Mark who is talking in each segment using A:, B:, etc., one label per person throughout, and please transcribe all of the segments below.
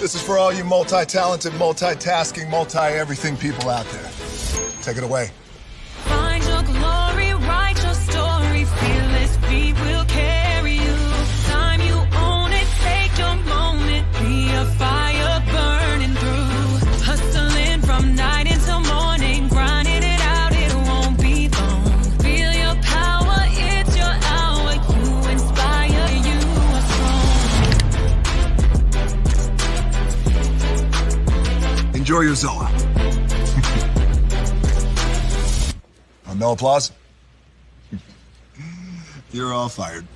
A: This is for all you multi-talented, multitasking, multi-everything people out there. Take it away.
B: Find your glory, write your story, fearless feet will carry you. Time you own it, take your moment, be a fire burning through. Hustling from night until morning, grinding it out, it won't be long. Feel your power, it's your hour, you inspire, you are strong.
A: Enjoy your Zoa. No applause? You're all fired.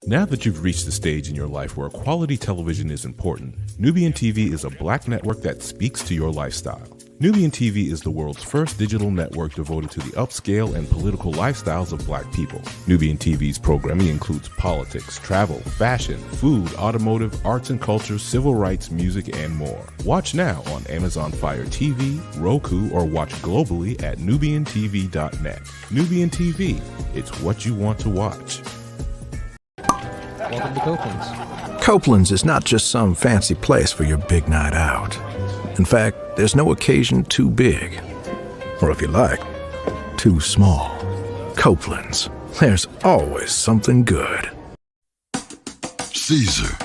C: Now that you've reached the stage in your life where quality television is important, Nubian TV is a black network that speaks to your lifestyle. Nubian TV is the world's first digital network devoted to the upscale and political lifestyles of black people. Nubian TV's programming includes politics, travel, fashion, food, automotive, arts and culture, civil rights, music, and more. Watch now on Amazon Fire TV, Roku, or watch globally at nubiantv.net. Nubian TV, it's what you want to watch.
D: Welcome to Copeland's.
E: Copeland's is not just some fancy place for your big night out. In fact, there's no occasion too big, or if you like, too small. Copeland's, there's always something good.
F: Caesar.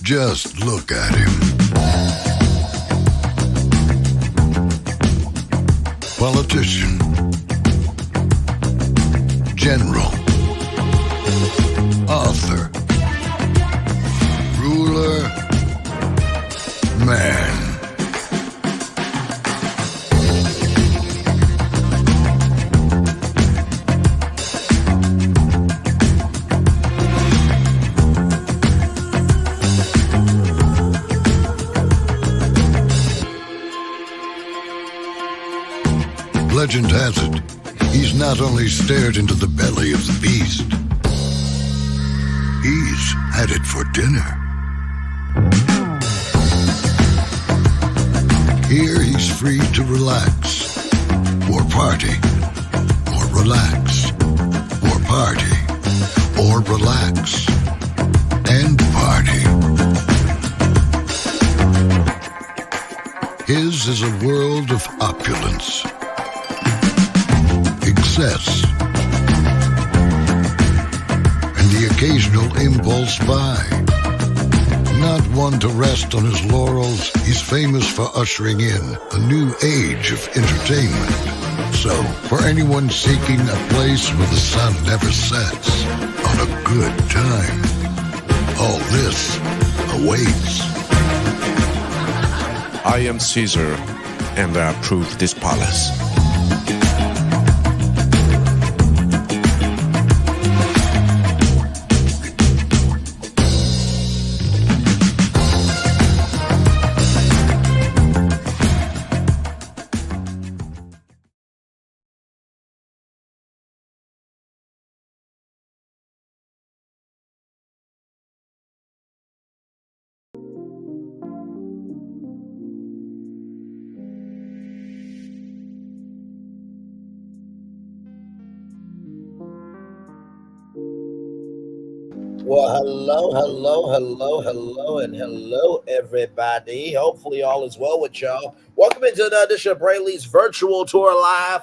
F: Just look at him. Politician. General. Author. Ruler. Man. Legend has it, he's not only stared into the belly of the beast, he's had it for dinner. Here he's free to relax, or party, or relax, or party, or relax, and party. His is a world of opulence, excess, and the occasional impulse buy. Not one to rest on his laurels, he's famous for ushering in a new age of entertainment. So, for anyone seeking a place where the sun never sets on a good time, all this awaits.
G: I am Caesar, and I approve this palace.
H: Well, hello, everybody. Hopefully all is well with y'all. Welcome into another edition of Braylon's Virtual Tour Live.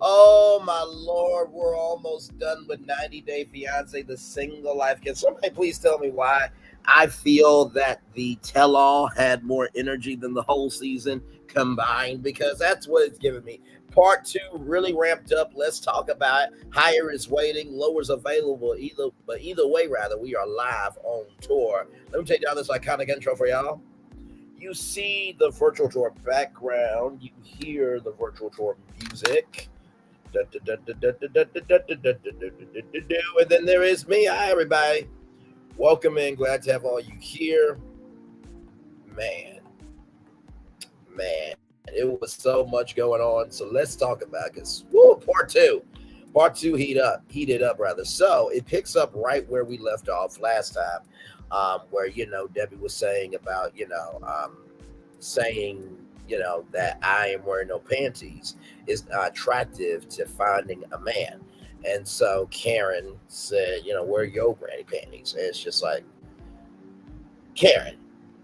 H: Oh, my Lord, we're almost done with 90 Day Fiance, the single life. Can somebody please tell me why I feel that the tell-all had more energy than the whole season combined? Because that's what it's giving me. Part 2 really ramped up. Let's talk about it. Higher is waiting, lower is available. Either way, we are live on tour. Let me take down this iconic intro for y'all. You see the virtual tour background. You hear the virtual tour music. And then there is me. Hi, everybody. Welcome in. Glad to have all you here. Man. It was so much going on. So let's talk about this. Part two heated up. So it picks up right where we left off last time, where, Debbie was saying about, that I am wearing no panties is attractive to finding a man. And so Karen said, where are your granny panties? And it's just like, Karen,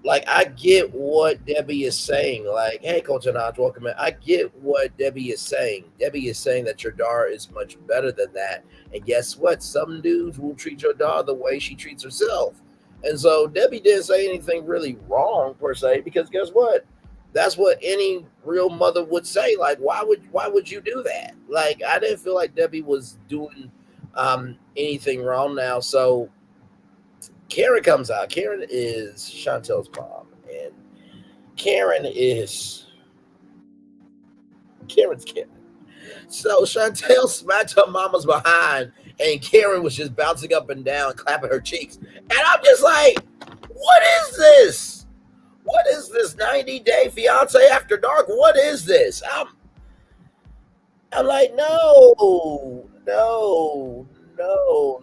H: like, I get what Debbie is saying. Like, hey, Colt and Hodge, welcome in. I get what Debbie is saying. Debbie is saying that your daughter is much better than that. And guess what? Some dudes will treat your daughter the way she treats herself. And so Debbie didn't say anything really wrong per se, because guess what? That's what any real mother would say. Like, why would you do that? Like, I didn't feel like Debbie was doing anything wrong now. So Karen comes out. Karen is Chantel's mom, and Karen's Karen. So Chantel smacked her mama's behind, and Karen was just bouncing up and down, clapping her cheeks. And I'm just like, what is this? What is this 90-day fiance after dark? What is this? I'm like, no.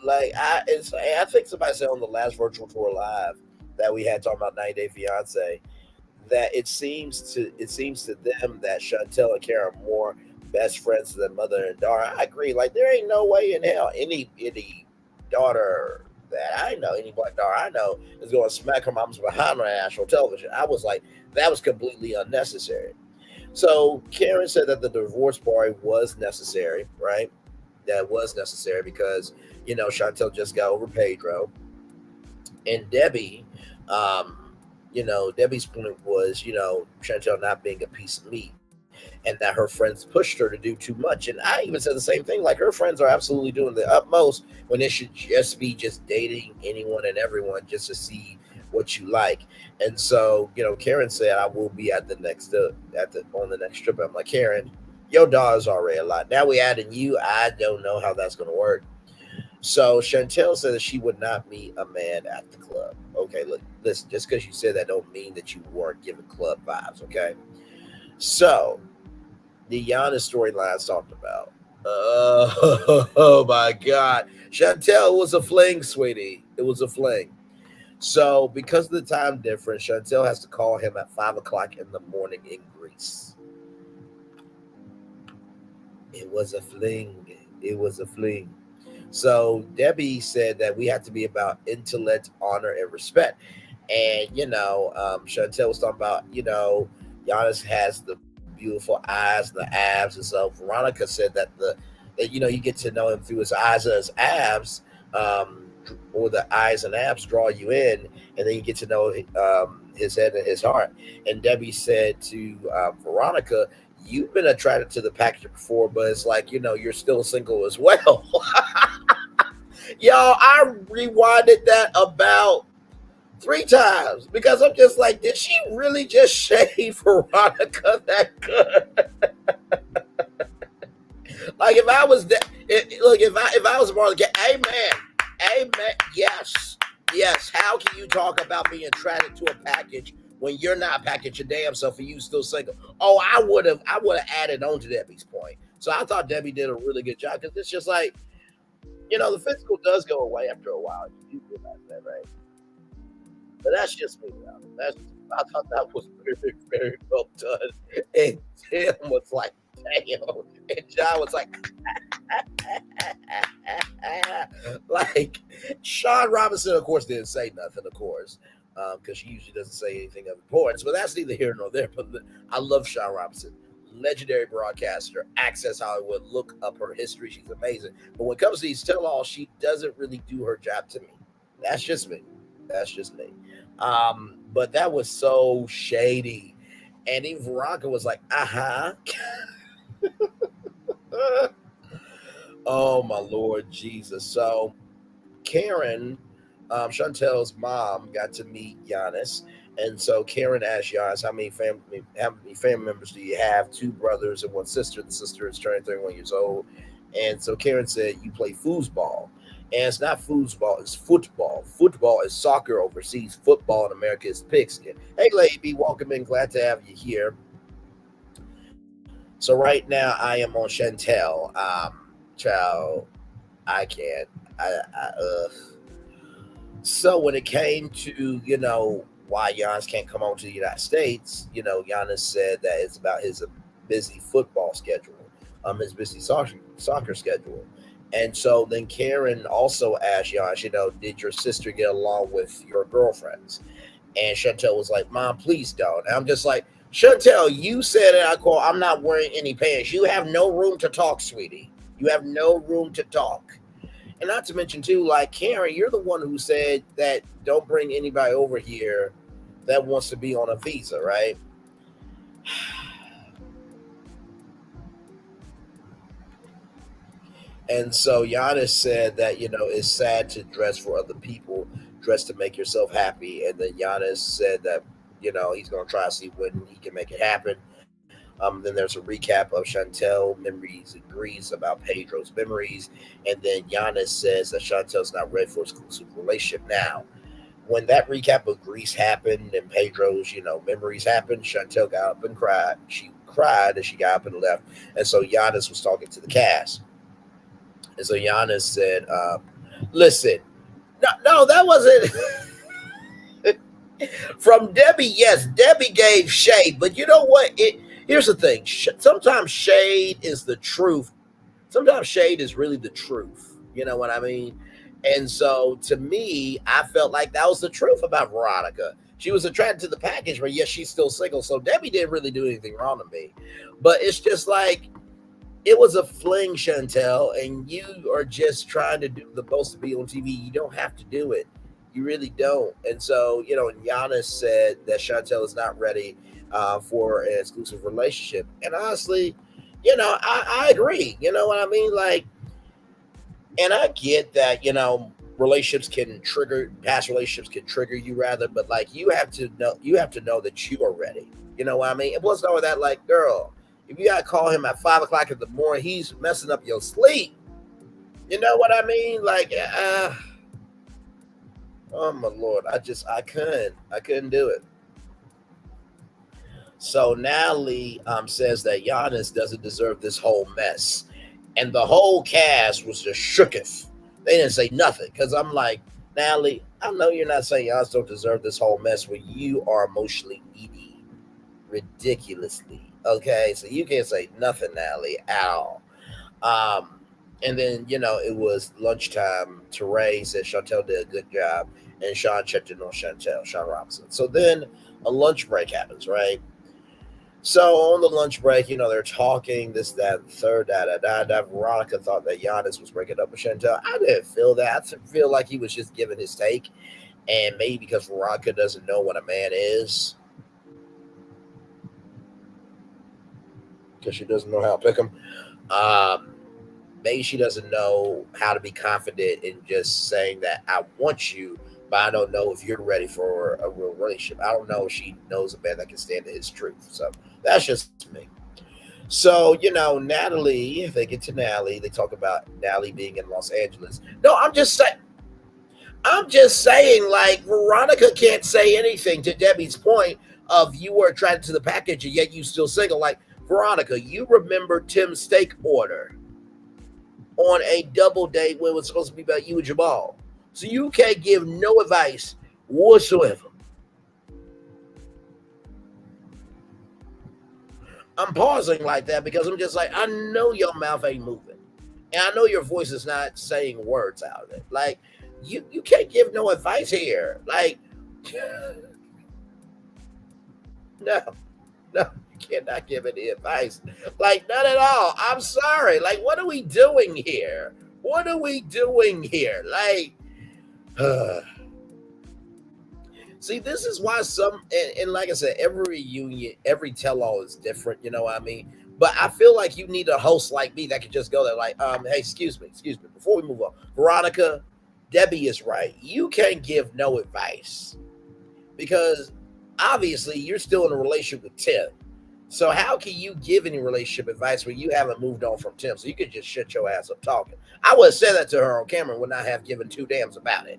H: Like, I think somebody said on the last virtual tour live that we had talking about 90-Day Fiance that it seems to them that Chantel and Karen are more best friends than mother and daughter. I agree. Like, there ain't no way in hell any daughter that I know, any black daughter I know, is going to smack her mom's behind on national television. I was like, that was completely unnecessary. So Karen said that the divorce party was necessary, right? That was necessary because, Chantel just got over Pedro. And Debbie, Debbie's point was, Chantel not being a piece of meat, and that her friends pushed her to do too much. And I even said the same thing. Like, her friends are absolutely doing the utmost when it should just be just dating anyone and everyone just to see what you like. And so, Karen said, I will be at the next on the next trip. I'm like, Karen, your daughter's already a lot. Now we adding you. I don't know how that's going to work. So Chantel said that she would not meet a man at the club. Okay, look, listen, just because you said that don't mean that you weren't giving club vibes, okay? So the Giannis storyline's talked about. Oh my God. Chantel, was a fling, sweetie. It was a fling. So because of the time difference, Chantel has to call him at 5 o'clock in the morning in Greece. It was a fling. It was a fling. So Debbie said that we have to be about intellect, honor, and respect. And, Chantel was talking about, Giannis has the beautiful eyes and the abs. And so Veronica said that you get to know him through his eyes and his abs, or the eyes and abs draw you in, and then you get to know his head and his heart. And Debbie said to Veronica, you've been attracted to the package before, but it's like, you're still single as well. Y'all, I rewinded that about 3 times because I'm just like, did she really just shade Veronica that good? Like, if I was that, if I was a part of the game, amen, yes. How can you talk about being attracted to a package when you're not packaged your damn self and you still single? Oh, I would have added on to Debbie's point. So I thought Debbie did a really good job because it's just like, the physical does go away after a while. You do realize that, right? But that's just me. I thought that was very, very well done. And Tim was like, damn. And John was like, like, Sean Robinson, of course, didn't say nothing, of course, because she usually doesn't say anything of importance. But that's neither here nor there. But I love Sean Robinson. Legendary broadcaster, Access Hollywood. Look up her history. She's amazing. But when it comes to these tell-alls, she doesn't really do her job to me. That's just me. But that was so shady. And even Veronica was like, oh, my Lord Jesus. So Karen, Chantel's mom, got to meet Giannis. And so Karen asked Giannis, how many family members do you have? 2 brothers and 1 sister. The sister is turning 31 years old. And so Karen said, you play foosball. And it's not foosball, it's football. Football is soccer overseas. Football in America is pigskin. Hey, lady, welcome in. Glad to have you here. So right now I am on Chantel. Child, I can't. So when it came to, why Giannis can't come on to the United States, Giannis said that it's about his busy football schedule, his busy soccer schedule. And so then Karen also asked Yash, did your sister get along with your girlfriends? And Chantel was like, Mom, please don't. And I'm just like, Chantel, you said it. I'm not wearing any pants. You have no room to talk, sweetie. You have no room to talk. And not to mention, too, like, Karen, you're the one who said that don't bring anybody over here that wants to be on a visa, right? And so Giannis said that, it's sad to dress for other people, dress to make yourself happy. And then Giannis said that, he's going to try to see when he can make it happen. Then there's a recap of Chantel memories and agrees about Pedro's memories. And then Giannis says that Chantel's not ready for an exclusive relationship now. When that recap of Greece happened and Pedro's, memories happened, Chantel got up and cried. She cried and she got up and left. And so Giannis was talking to the cast. And so Giannis said, listen, no, that wasn't from Debbie. Yes, Debbie gave shade, but you know what? Here's the thing. Sometimes shade is the truth. Sometimes shade is really the truth. You know what I mean? And so to me, I felt like that was the truth about Veronica. She was attracted to the package, but yes, she's still single. So Debbie didn't really do anything wrong to me. But it's just like, it was a fling, Chantel, and you are just trying to do the most to be on TV. You don't have to do it. You really don't. And so, and Giannis said that Chantel is not ready for an exclusive relationship. And honestly, I agree. You know what I mean? Like, and I get that, past relationships can trigger you rather, but like you have to know that you are ready. You know what I mean? And plus all of that, like, girl, if you gotta call him at 5 o'clock in the morning, he's messing up your sleep. You know what I mean? Like, oh my Lord, I couldn't do it. So Natalie says that Giannis doesn't deserve this whole mess, and the whole cast was just shooketh. They didn't say nothing because I'm like, Natalie, I know you're not saying Giannis don't deserve this whole mess when you are emotionally needy, ridiculously. Okay, so you can't say nothing, Natalie, at all. And then, it was lunchtime. Teray said Chantel did a good job, and Sean checked in on Sean Robinson. So then a lunch break happens, right? So on the lunch break, they're talking, this, that, and third, da. Veronica thought that Giannis was breaking up with Chantel. I didn't feel that. I feel like he was just giving his take, and maybe because Veronica doesn't know what a man is, because she doesn't know how to pick them. Maybe she doesn't know how to be confident in just saying that I want you, but I don't know if you're ready for a real relationship. I don't know if she knows a man that can stand to his truth. So that's just me. So, Natalie, if they get to Natalie, they talk about Natalie being in Los Angeles. No, I'm just saying, like, Veronica can't say anything to Debbie's point of you were attracted to the package and yet you still single. Like, Veronica, you remember Tim's steak order on a double date when it was supposed to be about you and Jamal. So you can't give no advice whatsoever. I'm pausing like that because I'm just like, I know your mouth ain't moving. And I know your voice is not saying words out of it. Like, you can't give no advice here. Like, no. Cannot give any advice. Like, none at all. I'm sorry. Like, what are we doing here? Like, see, this is why and like I said, every reunion, every tell-all is different, you know what I mean? But I feel like you need a host like me that can just go there like, hey, excuse me, before we move on. Veronica, Debbie is right. You can't give no advice because obviously you're still in a relationship with Tim. So how can you give any relationship advice when you haven't moved on from Tim? So you could just shut your ass up talking. I would have said that to her on camera when I have given two damns about it.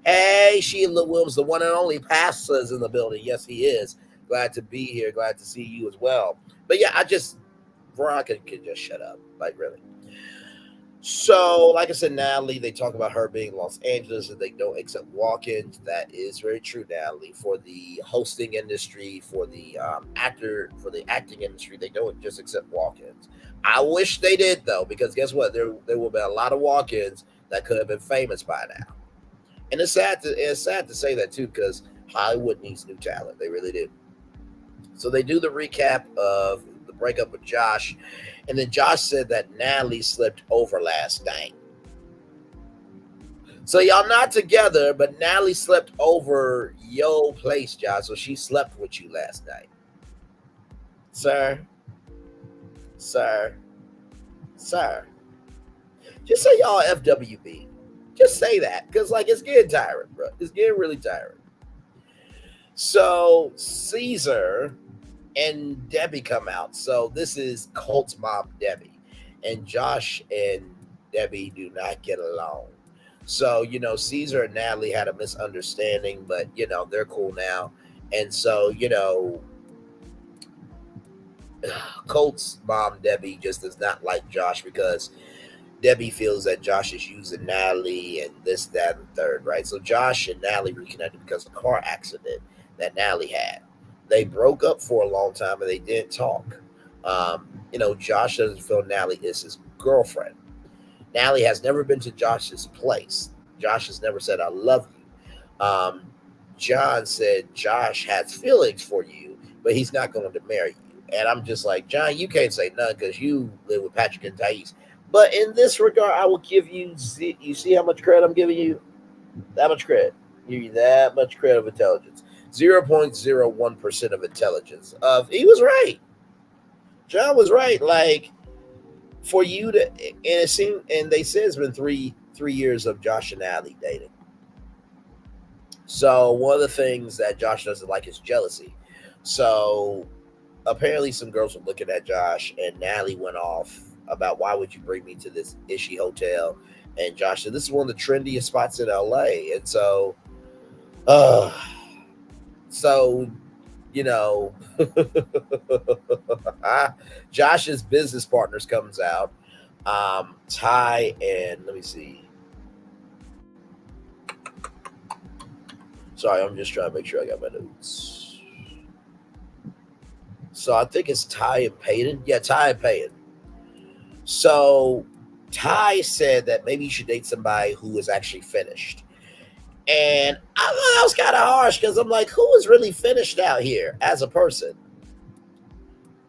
H: Hey, Sheila Williams, the one and only pastor is in the building. Yes, he is. Glad to be here. Glad to see you as well. But yeah, Veronica can just shut up. Like, really. So, like I said, Natalie, they talk about her being in Los Angeles and they don't accept walk-ins. That is very true, Natalie. For the hosting industry, for the acting industry, they don't just accept walk-ins. I wish they did though, because guess what? There will be a lot of walk-ins that could have been famous by now. And it's sad to say that too, because Hollywood needs new talent. They really do. So they do the recap of the breakup with Josh, and then Josh said that Natalie slipped over last night. So y'all not together, but Natalie slept over your place, Josh. So she slept with you last night. Sir. Just say y'all FWB. Just say that. Because, like, it's getting tiring, bro. It's getting really tiring. So Caesar and Debbie come out. So this is Colt's mom, Debbie. And Josh and Debbie do not get along. So, Caesar and Natalie had a misunderstanding, but, they're cool now. And so, Colt's mom, Debbie, just does not like Josh because Debbie feels that Josh is using Natalie and this, that, and third, right? So Josh and Natalie reconnected because of a car accident that Natalie had. They broke up for a long time and they didn't talk. Josh doesn't feel Natalie is his girlfriend. Natalie has never been to Josh's place. Josh has never said, I love you. John said Josh has feelings for you, but he's not going to marry you. And I'm just like, John, you can't say none because you live with Patrick and Thais. But in this regard, I will give you see how much credit I'm giving you? That much credit. Give you that much credit of intelligence. 0.01% of intelligence. He was right. John was right. Like, for you to, and it seemed, and they said it's been three years of Josh and Natalie dating. So one of the things that Josh doesn't like is jealousy. So apparently some girls were looking at Josh, and Natalie went off about, why would you bring me to this Ishi hotel? And Josh said, this is one of the trendiest spots in LA. And so, Josh's business partners comes out. Ty and let me see. Sorry, I'm just trying to make sure I got my notes. So I think it's Ty and Peyton. Yeah, Ty and Peyton. So Ty said that maybe you should date somebody who is actually finished. And I thought that was kind of harsh because I'm like, who is really finished out here as a person?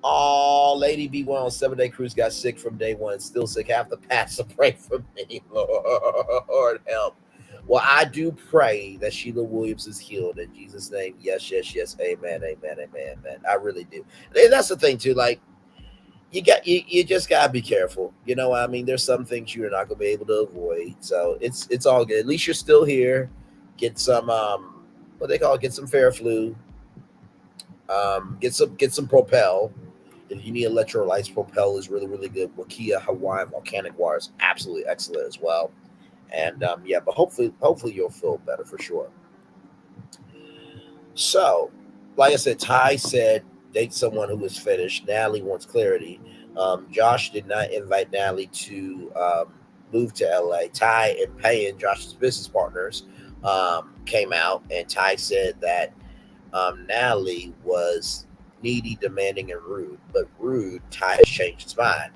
H: Oh, Lady B1 on 7-day cruise got sick from day one, still sick. Have to pass a pray for me, Lord help. Well, I do pray that Sheila Williams is healed in Jesus' name. Yes, yes, yes. Amen, amen, amen, amen. I really do. And that's the thing too. Like, you just gotta be careful. You know what I mean? There's some things you're not gonna be able to avoid. So it's all good. At least you're still here. Get some what they call it, get some Fairflu. Get some Propel. If you need electrolytes, Propel is really, really good. Wakia Hawaiian Volcanic Water is absolutely excellent as well. And but hopefully you'll feel better for sure. So, like I said, Ty said date someone who is finished. Natalie wants clarity. Josh did not invite Natalie to move to LA. Ty and Payne, Josh's business partners, came out, and Ty said that Natalie was needy, demanding, and rude. But Ty has changed his mind.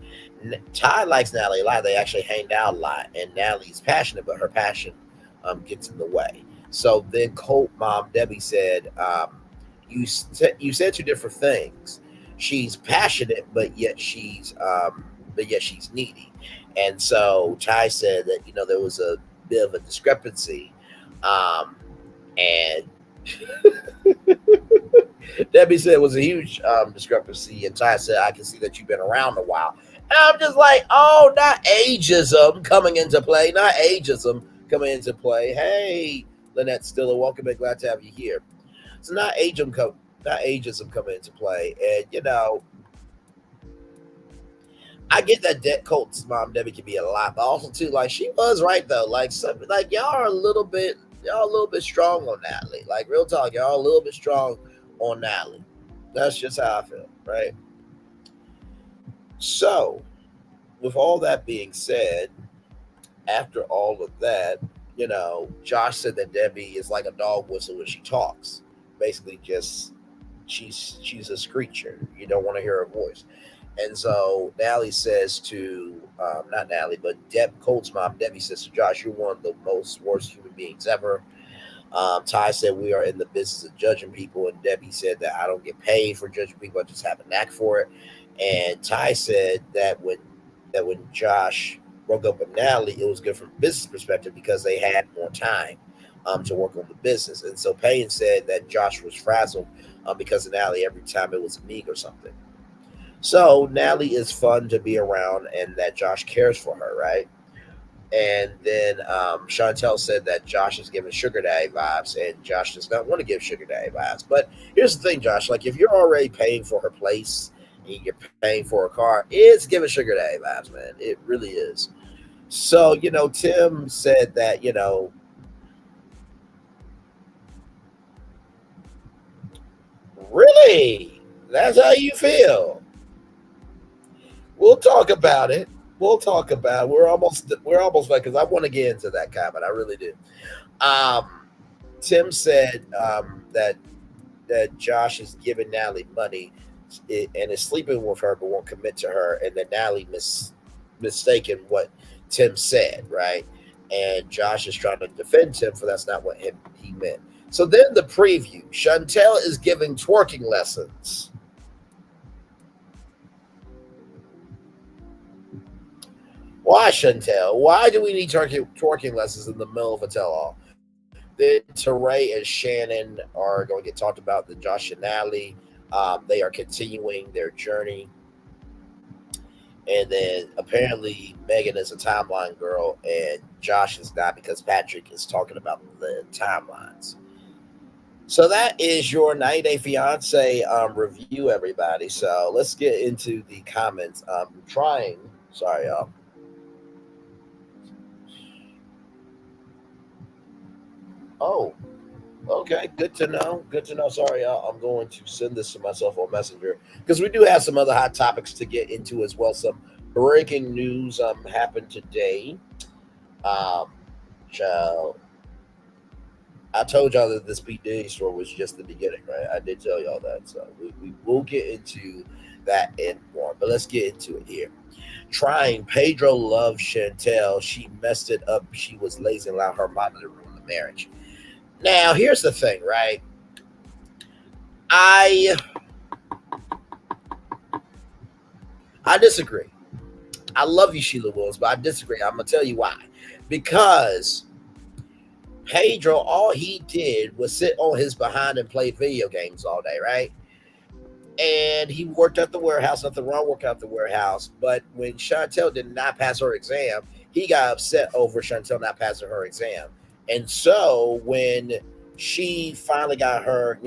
H: Ty likes Natalie a lot. They actually hang out a lot, and Natalie's passionate, but her passion gets in the way. So then Colt mom Debbie said, you said two different things. She's passionate, but yet she's needy. And so Ty said that there was a bit of a discrepancy, and Debbie said it was a huge discrepancy, and Ty said, I can see that you've been around a while. And I'm just like, oh, not ageism coming into play. Not ageism coming into play. Hey, Lynette Stiller, welcome back. Glad to have you here. So not ageism coming into play. And, I get that Colt's mom, Debbie, can be a lot. But also, too, like, she was right, though. Like, something like y'all are a little bit strong on Natalie. Like, real talk, y'all a little bit strong on Natalie. That's just how I feel, right? So, with all that being said, after all of that, Josh said that Debbie is like a dog whistle when she talks. Basically, just she's a screecher. You don't want to hear her voice. And so Natalie says to, not Natalie, but Colt's mom, Debbie, says to Josh, "You're one of the most worst human beings ever." Ty said, "We are in the business of judging people." And Debbie said that, "I don't get paid for judging people. I just have a knack for it." And Ty said that when Josh broke up with Natalie, it was good from a business perspective because they had more time to work on the business. And so Payne said that Josh was frazzled because of Natalie every time it was a meet or something. So Natalie is fun to be around and that Josh cares for her, right? And then Chantel said that Josh is giving sugar daddy vibes, and Josh does not want to give sugar daddy vibes. But here's the thing, Josh, like if you're already paying for her place and you're paying for a car, it's giving sugar daddy vibes, man. It really is. So, Tim said that, really? That's how you feel? We'll talk about it. We'll talk about it. We're almost back because I want to get into that comment. I really do. Tim said that Josh is giving Natalie money and is sleeping with her but won't commit to her, and that Natalie mistaken what Tim said, right? And Josh is trying to defend Tim for that's not what he meant. So then the preview, Chantel is giving twerking lessons. Why, Chantel? Why do we need twerking lessons in the middle of a tell-all? Then Teray and Shannon are going to get talked about. The Josh and Natalie, they are continuing their journey. And then apparently Megan is a timeline girl and Josh is not because Patrick is talking about the timelines. So that is your 90-Day Fiance review, everybody. So let's get into the comments. Sorry, y'all. Oh, okay. Good to know. Sorry, y'all. I'm going to send this to myself on Messenger because we do have some other hot topics to get into as well. Some breaking news happened today. Child, I told y'all that this P. Diddy story was just the beginning, right? I did tell y'all that. So we will get into that and more. But let's get into it here. Pedro loved Chantel. She messed it up. She was lazy and allowed her mama to ruin the marriage. Now, here's the thing, right? I disagree. I love you, Sheila Williams, but I disagree. I'm going to tell you why. Because Pedro, all he did was sit on his behind and play video games all day, right? And he worked at the warehouse. Nothing wrong working at the warehouse. But when Chantel did not pass her exam, he got upset over Chantel not passing her exam. And so when she finally got her,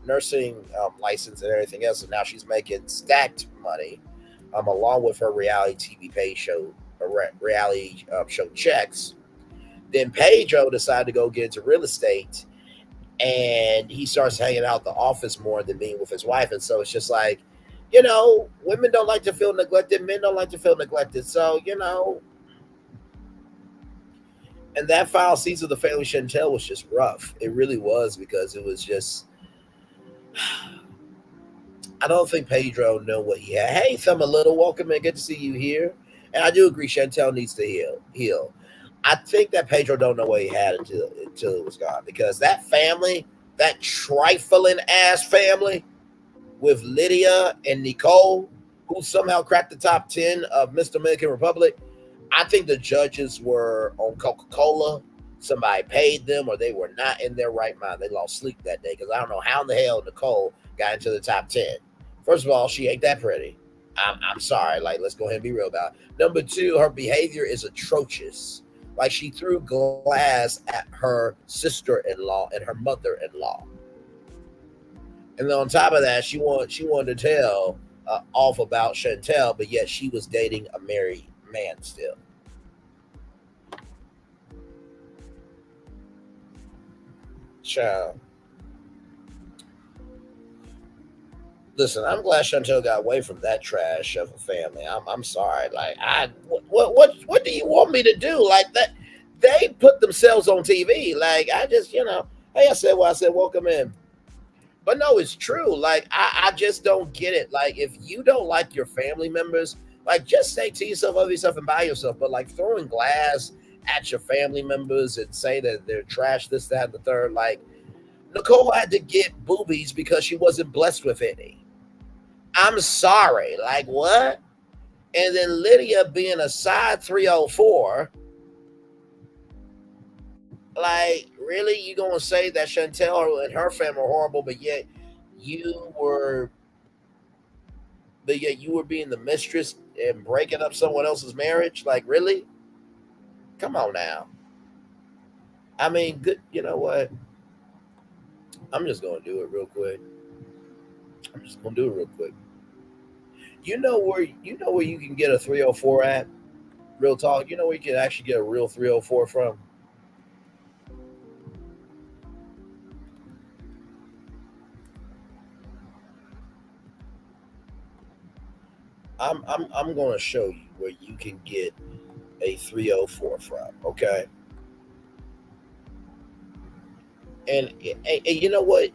H: nursing license and everything else, and now she's making stacked money, along with her reality TV show checks, then Pedro decided to go get into real estate, and he starts hanging out at the office more than being with his wife. And so it's just like, women don't like to feel neglected, men don't like to feel neglected. So, and that final season of the family Chantel was just rough. It really was, because it was just, I don't think Pedro knew what he had. Hey, Thumb a Little, welcome in. Good to see you here. And I do agree Chantel needs to heal. I think that Pedro don't know what he had until it was gone, because that family, that trifling ass family with Lydia and Nicole, who somehow cracked the top 10 of Miss Dominican Republic, I think the judges were on Coca-Cola. Somebody paid them, or they were not in their right mind. They lost sleep that day, because I don't know how in the hell Nicole got into the top 10. First of all, she ain't that pretty. I'm sorry. Like, let's go ahead and be real about it. Number two, her behavior is atrocious. Like, she threw glass at her sister-in-law and her mother-in-law. And then on top of that, she wanted to tell off about Chantel, but yet she was dating a married man still. Child. Listen, I'm glad Chantel got away from that trash of a family. I'm sorry. Like, what do you want me to do? Like, that they put themselves on TV. Like, I just, hey, I said welcome in. But no, it's true. Like, I just don't get it. Like, if you don't like your family members, like, just say to yourself, love yourself and buy yourself. But like throwing glass at your family members and say that they're trash, this, that, and the third. Like, Nicole had to get boobies because she wasn't blessed with any. I'm sorry. Like, what? And then Lydia being a side 304. Like, really? You gonna say that Chantel and her family are horrible, but yet you were being the mistress and breaking up someone else's marriage? Like, really? Come on now. I mean, good. You know what? I'm just gonna do it real quick. You know where you can get a 304 at? Real talk. You know where you can actually get a real 304 from? I'm going to show you where you can get a 304 from, okay? And you know what?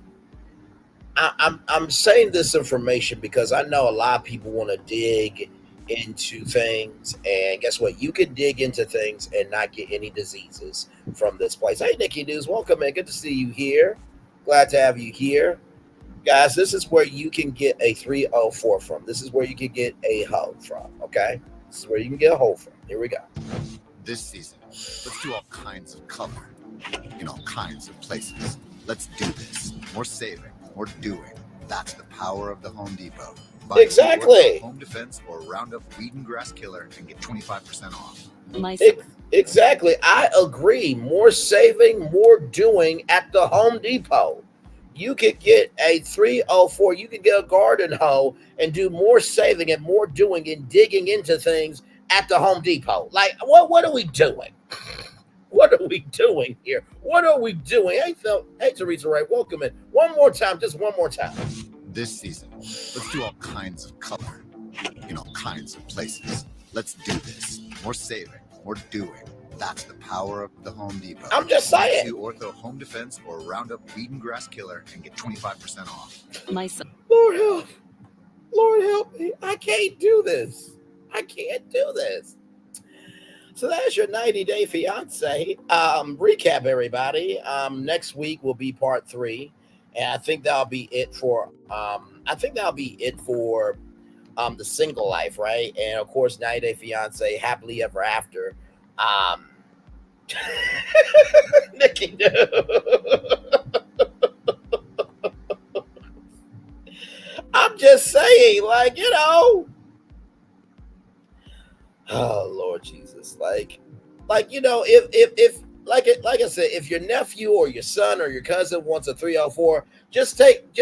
H: I'm saying this information because I know a lot of people want to dig into things, and guess what? You can dig into things and not get any diseases from this place. Hey, Nikki News, welcome, man. Good to see you here. Glad to have you here. Guys, this is where you can get a 304 from. This is where you can get a hoe from, okay? This is where you can get a hoe from. Here we go.
D: This season, let's do all kinds of color in all kinds of places. Let's do this. More saving, more doing. That's the power of the Home Depot. Buy
H: Exactly.
D: Home Defense or Roundup Weed and Grass Killer and get 25% off.
H: Exactly. I agree. More saving, more doing at the Home Depot. You could get a 304. You can get a garden hoe and do more saving and more doing and digging into things at the Home Depot. Like, what are we doing? What are we doing here? What are we doing? Hey, Teresa Ray, welcome in. One more time, just one more time.
D: This season, let's do all kinds of color in all kinds of places. Let's do this. More saving, more doing. That's the power of the Home Depot.
H: I'm just saying.
D: Do Ortho Home Defense or Roundup Weed and Grass Killer and get 25% off.
H: Lord help me. I can't do this. So that's your 90-day fiance. Recap, everybody. Next week will be part 3. And I think that'll be it for the single life, right? And of course, 90-day fiance, happily ever after. Nikki, no. I'm just saying, like, you know. Oh Lord Jesus, like you know, if like I said, if your nephew or your son or your cousin wants a 304, just let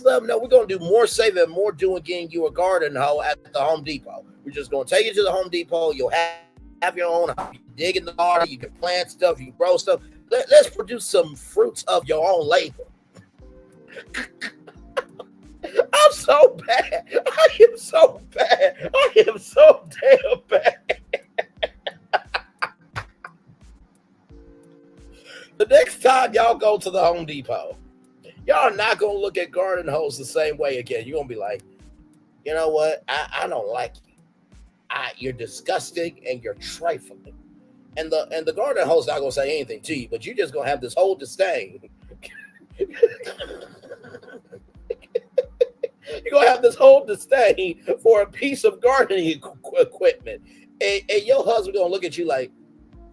H: them know we're gonna do more saving, more doing, getting you a garden hoe at the Home Depot. We're just gonna take you to the Home Depot. You'll have your own hoe. You dig in the garden, you can plant stuff, you can grow stuff. Let's produce some fruits of your own labor. I'm so bad. I am so bad. I am so damn bad. The next time y'all go to the Home Depot, y'all are not going to look at garden hose the same way again. You're going to be like, you know what? I don't like you. You're disgusting and you're trifling. And the garden hose not going to say anything to you, but you're just going to have this whole disdain. You're going to have this whole disdain for a piece of gardening equipment. And your husband going to look at you like,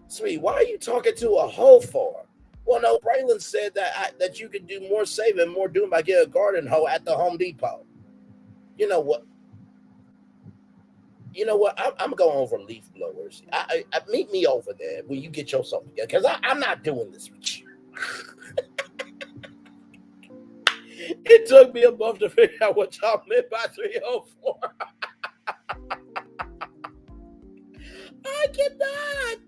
H: sweet, why are you talking to a hoe for? Well, no, Braylon said that you can do more saving, more doing by getting a garden hoe at the Home Depot. You know what? I'm going over leaf blowers. I meet me over there when you get yourself together, because I'm not doing this with you. It took me a month to figure out what y'all meant by 304. I cannot.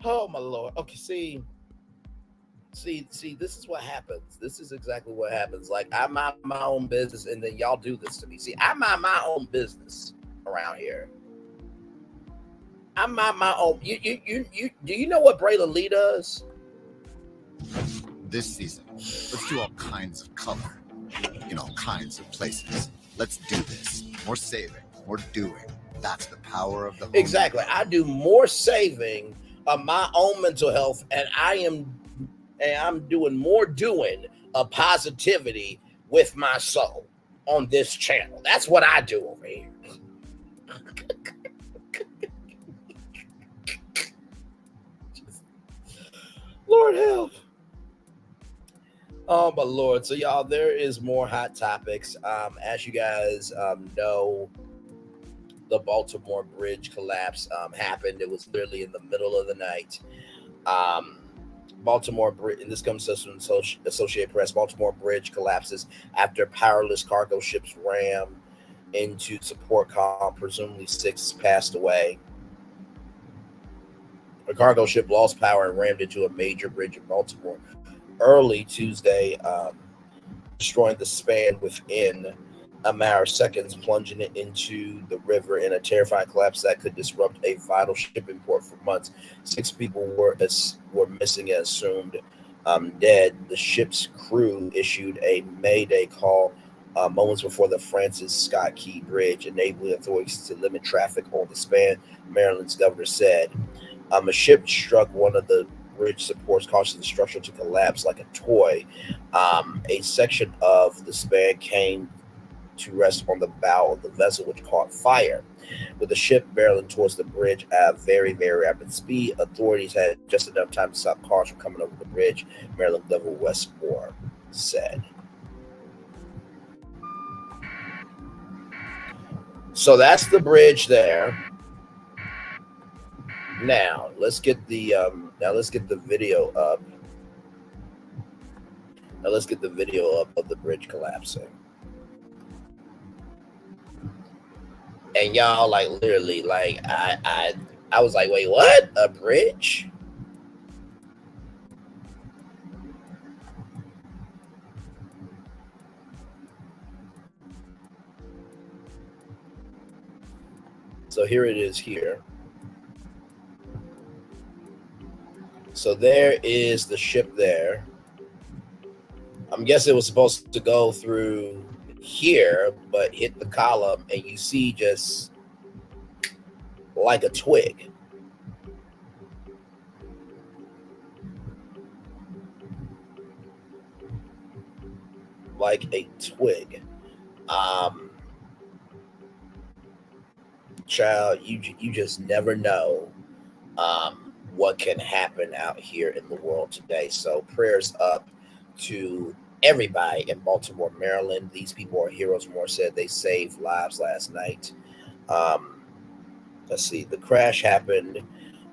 H: Oh my Lord. Okay, see, this is what happens. This is exactly what happens. Like, I mind my own business and then y'all do this to me. See, I mind my own business around here. I mind my own. You do you know what Braylon Lee does?
D: This season, let's do all kinds of color in all kinds of places. Let's do this. More saving, more doing. That's the power of the home.
H: Exactly. I do more saving of my own mental health, and I'm doing more doing of positivity with my soul on this channel. That's what I do over here. Lord help. Oh my Lord. So y'all, there is more hot topics. As you guys know, the Baltimore bridge collapse happened. It was literally in the middle of the night. Baltimore bridge, and this comes from Associated Press. Baltimore bridge collapses after powerless cargo ships ram into support column. Presumably 6 passed away. A cargo ship lost power and rammed into a major bridge in Baltimore early Tuesday, destroying the span within a matter of seconds, plunging it into the river in a terrifying collapse that could disrupt a vital shipping port for months. 6 people were missing and assumed dead. The ship's crew issued a Mayday call moments before the Francis Scott Key Bridge, enabling authorities to limit traffic on the span, Maryland's governor said. A ship struck one of the bridge supports, causing the structure to collapse like a toy. A section of the span came to rest on the bow of the vessel, which caught fire. With the ship barreling towards the bridge at very, very rapid speed, authorities had just enough time to stop cars from coming over the bridge, Maryland Governor Westmore said. So that's the bridge there. Now let's get the video up. Now let's get the video up of the bridge collapsing. And y'all, like, literally, like, I was like, wait, what? A bridge? So here it is here. So there is the ship there. I'm guessing it was supposed to go through here, but hit the column, and you see just like a twig. Like a twig. Child, you just never know what can happen out here in the world today. So prayers up to everybody in Baltimore, Maryland. These people are heroes. Moore said they saved lives last night. Let's see. The crash happened.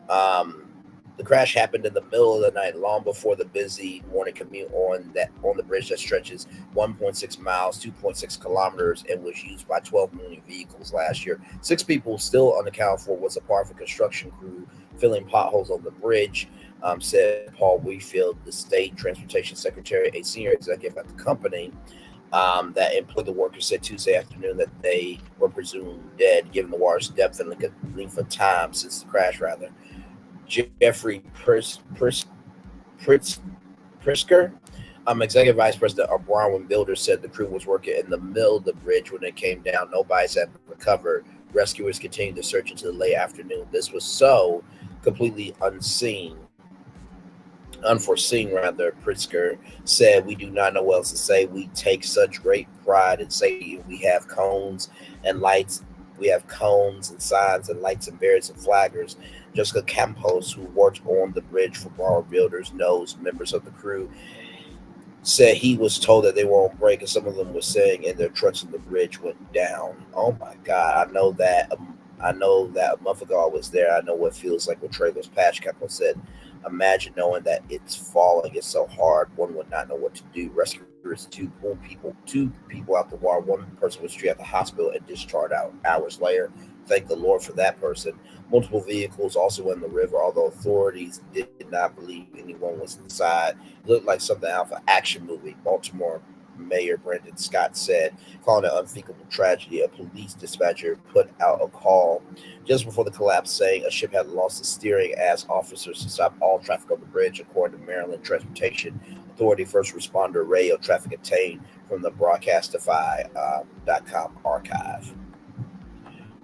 H: The crash happened in the middle of the night, long before the busy morning commute on the bridge that stretches 1.6 miles, 2.6 kilometers, and was used by 12 million vehicles last year. 6 people still unaccounted for was a part of a construction crew filling potholes on the bridge, said Paul Wheatfield, the state transportation secretary, a senior executive at the company that employed the workers, said Tuesday afternoon that they were presumed dead, given the water's depth and length of time since the crash, rather. Jeffrey Prisker, executive vice president of Brown Builders, said the crew was working in the middle of the bridge when it came down. No bodies had recovered. Rescuers continued to search into the late afternoon. This was so completely unforeseen, Pritzker said. We do not know what else to say. We take such great pride in safety. We have cones and lights. We have cones and signs and lights and barriers and flaggers. Jessica Campos, who worked on the bridge for Brown Builders, knows members of the crew, said he was told that they were on break, and some of them were saying in their trucks and the bridge went down. Oh my God. I know that a month ago I was there. I know what it feels like when trailers patch. Campos said, imagine knowing that it's falling. It's so hard. One would not know what to do. Rescuers, two people out the water. One person was treated at the hospital and discharged out hours later. Thank the Lord for that person. Multiple vehicles also in the river, although authorities did not believe anyone was inside. It looked like something out of an action movie. Baltimore Mayor Brandon Scott said, calling it unthinkable tragedy. A police dispatcher put out a call just before the collapse saying a ship had lost its steering, asked officers to stop all traffic on the bridge, according to Maryland Transportation Authority first responder radio traffic obtained from the broadcastify.com archive.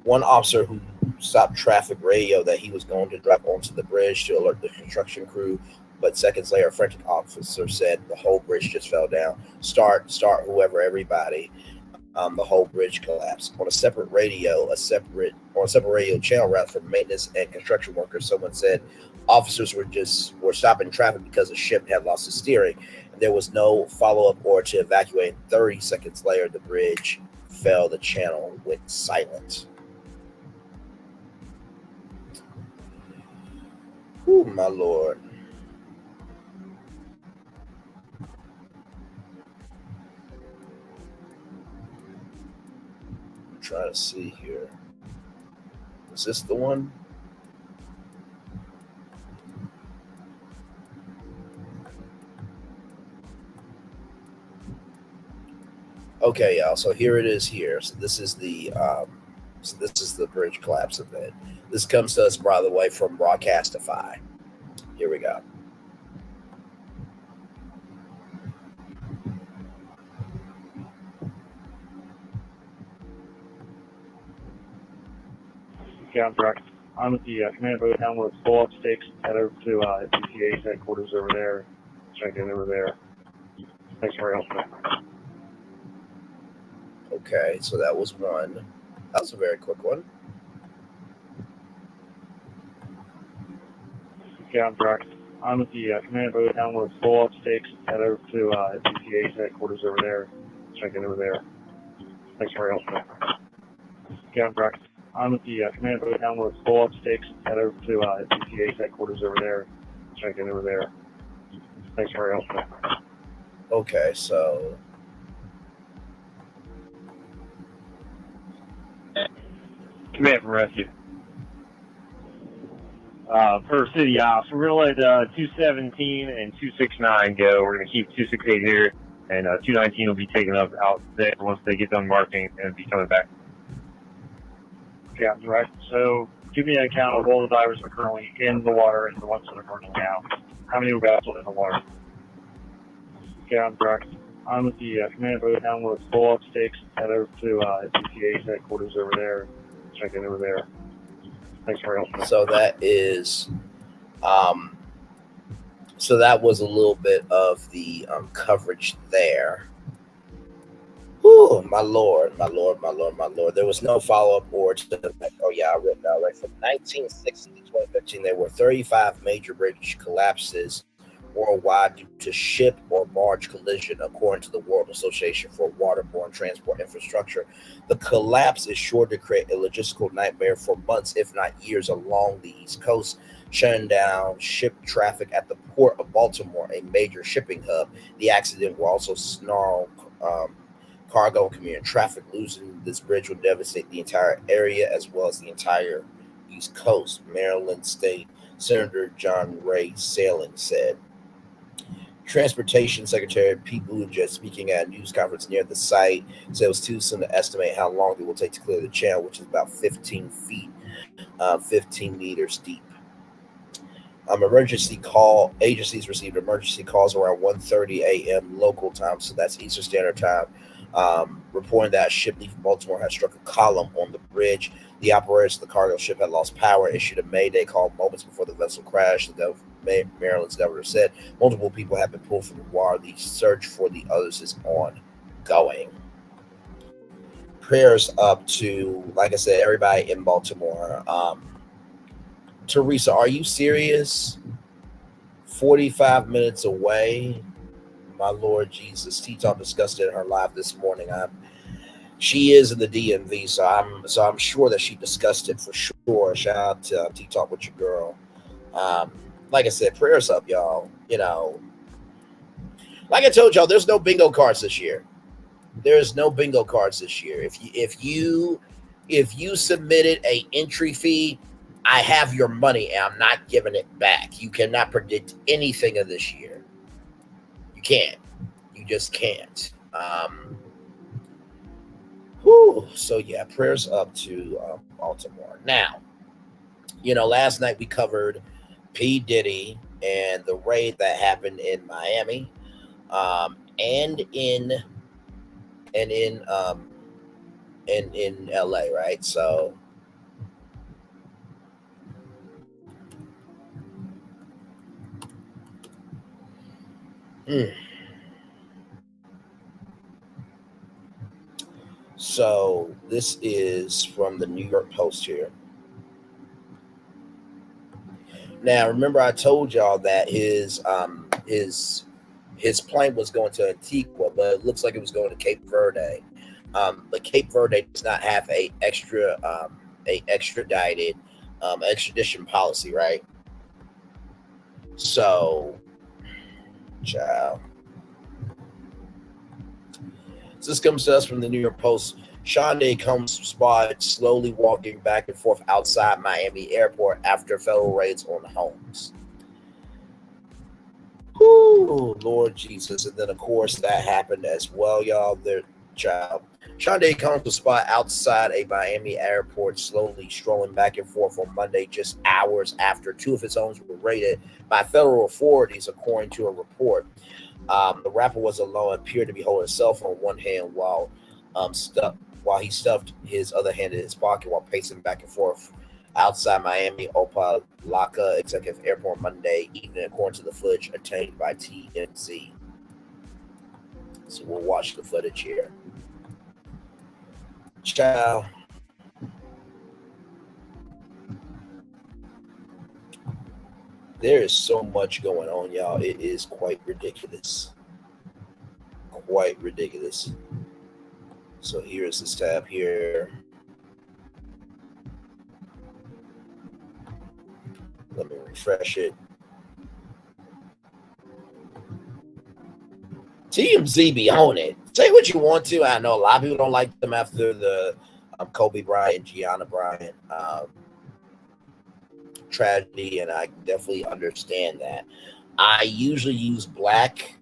H: One officer who stopped traffic radio that he was going to drive onto the bridge to alert the construction crew, but seconds later, a frantic officer said the whole bridge just fell down. Start, whoever, everybody. The whole bridge collapsed. On a separate radio channel rather, for maintenance and construction workers, someone said officers were stopping traffic because the ship had lost its steering. There was no follow-up or to evacuate. 30 seconds later, the bridge fell. The channel went silent. Oh, my Lord. I'm trying to see here. Is this the one? Okay, y'all. So here it is here. So this is the bridge collapse event. This comes to us, by the way, from Broadcastify. Here we go.
I: Okay, I'm Brock. I'm at the command boat down with full up stakes. Head over to DCA's headquarters over there. Check in over there. Thanks for your help.
H: Okay, so that was one. That was a very quick one.
I: Okay, I'm Brock. I'm at the command boat down with full up stakes. Head over to DCA's headquarters over there. Check in over there. Thanks for your help. Okay, I'm Brock. I'm at the command boat down with full up stakes. Head over to DCA's headquarters over there. Check in over there. Thanks for your help.
H: Okay, so
I: command from rescue. Per city ops, we're gonna let 217 and 269 go. We're gonna keep 268 here, and 219 will be taken up out there once they get done marking and be coming back. Yeah, right. So give me an account of all the divers that are currently in the water and the ones that are currently out. How many were actually in the water? Okay, I'm Brock. I'm at the command boat down with full up stakes. Head over to DCA's headquarters over there. Check in over there. Thanks for your help.
H: So that is, so that was a little bit of the coverage there. Whew, my Lord, my Lord, my Lord, my Lord. There was no follow-up or to, oh yeah, I read that right. From 1960 to 2015, there were 35 major bridge collapses worldwide due to ship or barge collision, according to the World Association for Waterborne Transport Infrastructure. The collapse is sure to create a logistical nightmare for months, if not years, along the East Coast, shutting down ship traffic at the port of Baltimore, a major shipping hub. The accident will also snarl cargo and commuter traffic. Losing this bridge will devastate the entire area as well as the entire East Coast, Maryland State Senator John Ray Salling said. Transportation Secretary Pete Buttigieg, speaking at a news conference near the site, said it was too soon to estimate how long it will take to clear the channel, which is about 15 feet, 15 meters deep. Emergency call agencies received emergency calls around 1:30 a.m. local time, so that's Eastern Standard Time, reporting that a ship leaving Baltimore had struck a column on the bridge. The operators of the cargo ship had lost power and issued a mayday call moments before the vessel crashed. Maryland's governor said multiple people have been pulled from the water. The search for the others is ongoing. Prayers up to, like I said, everybody in Baltimore. Teresa, are you serious? 45 minutes away. My Lord Jesus. T-Talk discussed it in her live this morning. She is in the DMV, so I'm sure that she discussed it for sure. Shout out to T-Talk with your girl. Like I said, prayers up, y'all. You know, like I told y'all, there's no bingo cards this year. There's no bingo cards this year. If you submitted a entry fee, I have your money and I'm not giving it back. You cannot predict anything of this year. You can't. You just can't. So yeah, prayers up to Baltimore. Now, last night we covered P. Diddy and the raid that happened in Miami, and in LA, right? So So this is from the New York Post here. Now, remember I told y'all that his plane was going to Antigua, but it looks like it was going to Cape Verde. But Cape Verde does not have a extradited extradition policy, right? So, child. So this comes to us from the New York Post. Shonda Combs spotted slowly walking back and forth outside Miami airport after federal raids on homes. Whoo, Lord Jesus. And then, of course, that happened as well, y'all. Their child. Shonda Combs was spotted outside a Miami airport slowly strolling back and forth on Monday, just hours after two of his homes were raided by federal authorities, according to a report. The rapper was alone, appeared to be holding a cell phone in one hand while he stuffed his other hand in his pocket while pacing back and forth outside Miami Opa-locka Executive Airport Monday evening, according to the footage obtained by TMZ. So we'll watch the footage here. Ciao. There is so much going on, y'all. It is quite ridiculous. Quite ridiculous. So here's this tab here. Let me refresh it. TMZ be on it. Say what you want to. I know a lot of people don't like them after the Kobe Bryant, Gianna Bryant tragedy, and I definitely understand that. I usually use black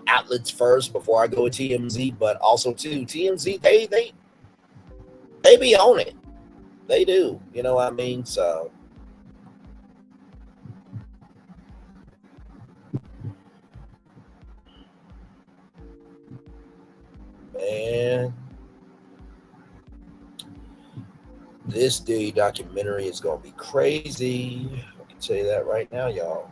H: outlets first before I go with TMZ, but also too TMZ they be on it. They do, you know what I mean? So man, this Diddy documentary is gonna be crazy. I can tell you that right now, y'all.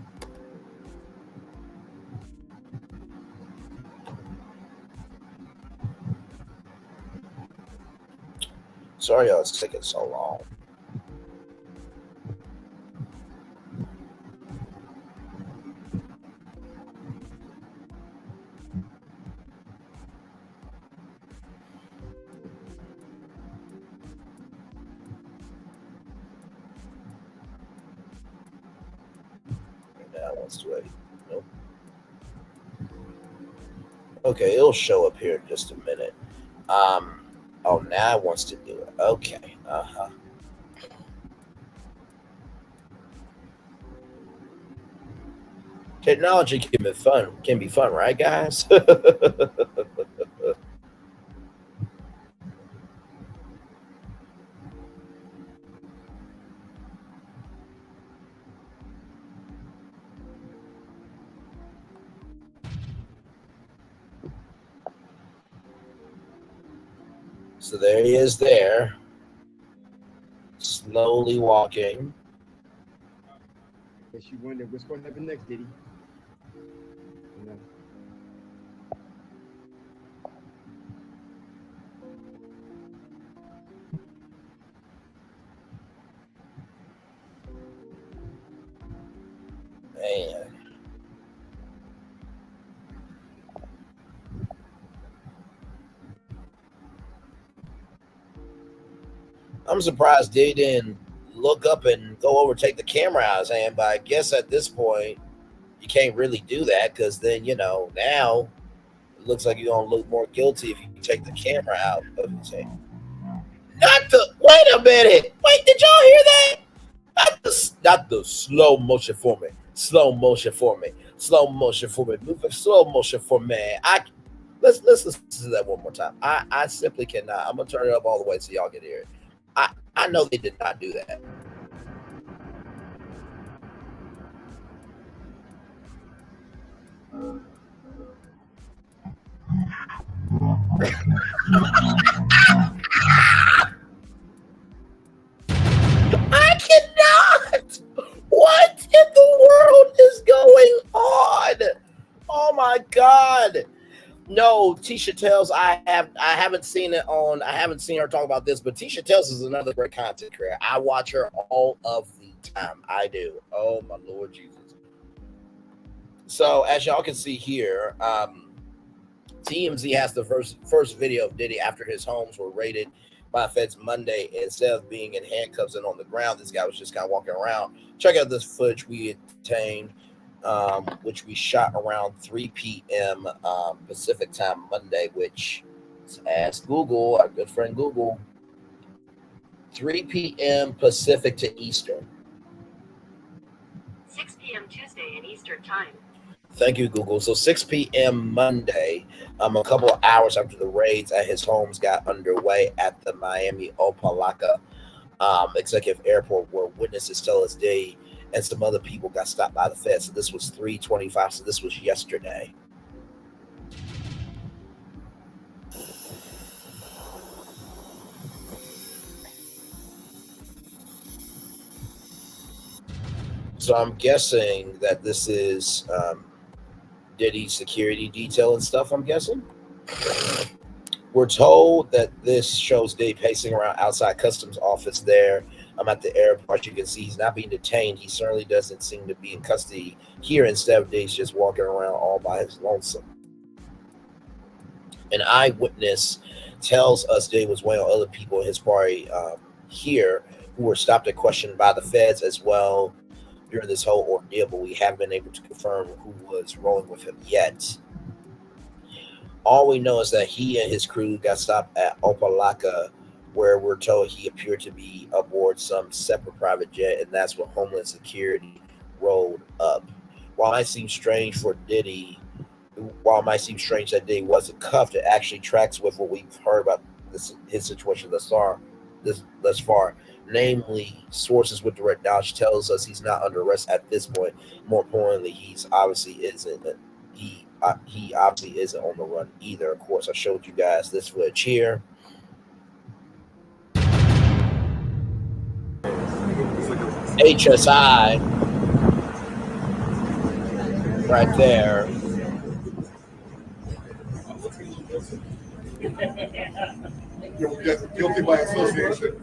H: Sorry, y'all, it's taking so long. Nope. Okay, it'll show up here in just a minute. Oh, now it wants to do it. Okay. Technology can be fun, right, guys? So there he is there, slowly walking.
J: Guess you wonder what's going to happen next, Diddy. You know.
H: Man. I'm surprised they didn't look up and go over, take the camera out of his hand, but I guess at this point, you can't really do that because then, now it looks like you're going to look more guilty if you take the camera out of his hand. Wait a minute. Wait, did y'all hear that? Not the slow motion for me. Slow motion for me. Slow motion for me. Move it slow motion for me. Let let's listen to that one more time. I simply cannot. I'm gonna turn it up all the way so y'all can hear it. I know they did not do that. I cannot. What in the world is going on? Oh my God. No, Tisha Tells, I haven't seen it on, I haven't seen her talk about this, but Tisha Tells is another great content creator. I watch her all of the time. I do. Oh my Lord Jesus. So as y'all can see here, TMZ has the first video of Diddy after his homes were raided by feds Monday. Instead of being in handcuffs and on the ground, this guy was just kind of walking around. Check out this footage we obtained, which we shot around 3 p.m. Pacific time Monday, which, ask Google, our good friend Google, 3 p.m. Pacific to Eastern.
K: 6 p.m. Tuesday in Eastern time.
H: Thank you, Google. So 6 p.m. Monday, a couple of hours after the raids at his homes got underway at the Miami Opelika Executive Airport, where witnesses tell us Diddy and some other people got stopped by the feds. So this was 3:25. So this was yesterday. So I'm guessing that this is Diddy's security detail and stuff, I'm guessing. We're told that this shows Diddy pacing around outside customs office there. I'm at the airport. You can see he's not being detained. He certainly doesn't seem to be in custody here. Instead of Diddy's just walking around all by his lonesome. An eyewitness tells us Diddy was waiting on other people in his party here who were stopped and questioned by the feds as well during this whole ordeal, but we haven't been able to confirm who was rolling with him yet. All we know is that he and his crew got stopped at Opelika, where we're told he appeared to be aboard some separate private jet, and that's when Homeland Security rolled up. While it might seem strange that Diddy wasn't cuffed, it actually tracks with what we've heard about his situation thus far. Namely, sources with direct knowledge tells us he's not under arrest at this point. More importantly, he obviously isn't on the run either. Of course, I showed you guys this footage here. HSI right there.
A: You're guilty by association.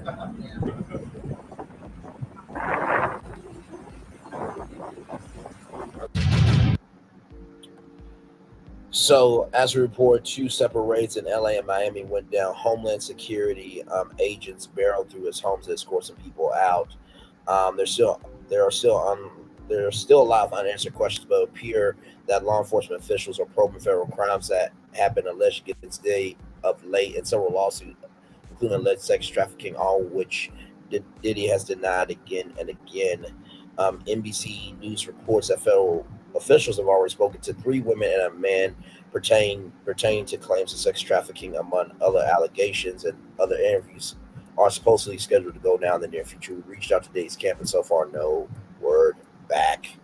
H: So, as we report, 2 separate raids in LA and Miami went down. Homeland Security agents barreled through his homes to escort some people out. There are still a lot of unanswered questions, but it appears that law enforcement officials are probing federal crimes that have been alleged against Diddy of late in several lawsuits, including alleged sex trafficking, all which Diddy has denied again and again. NBC News reports that federal officials have already spoken to 3 women and a man pertaining to claims of sex trafficking, among other allegations, and other interviews are supposedly scheduled to go down in the near future. We reached out to Diddy's camp, and so far, no word back.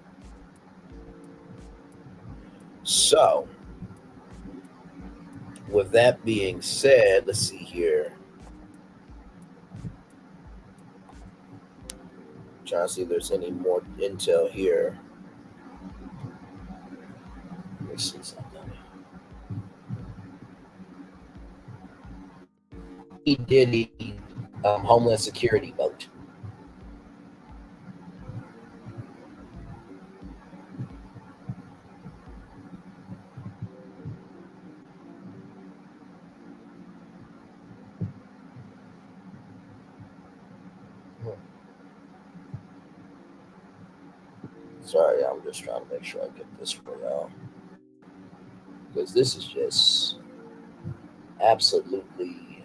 H: So, with that being said, let's see here. Trying to see if there's any more intel here. Let me see something. He did the Homeland Security vote. Sorry, I'm just trying to make sure I get this for y'all, because this is just absolutely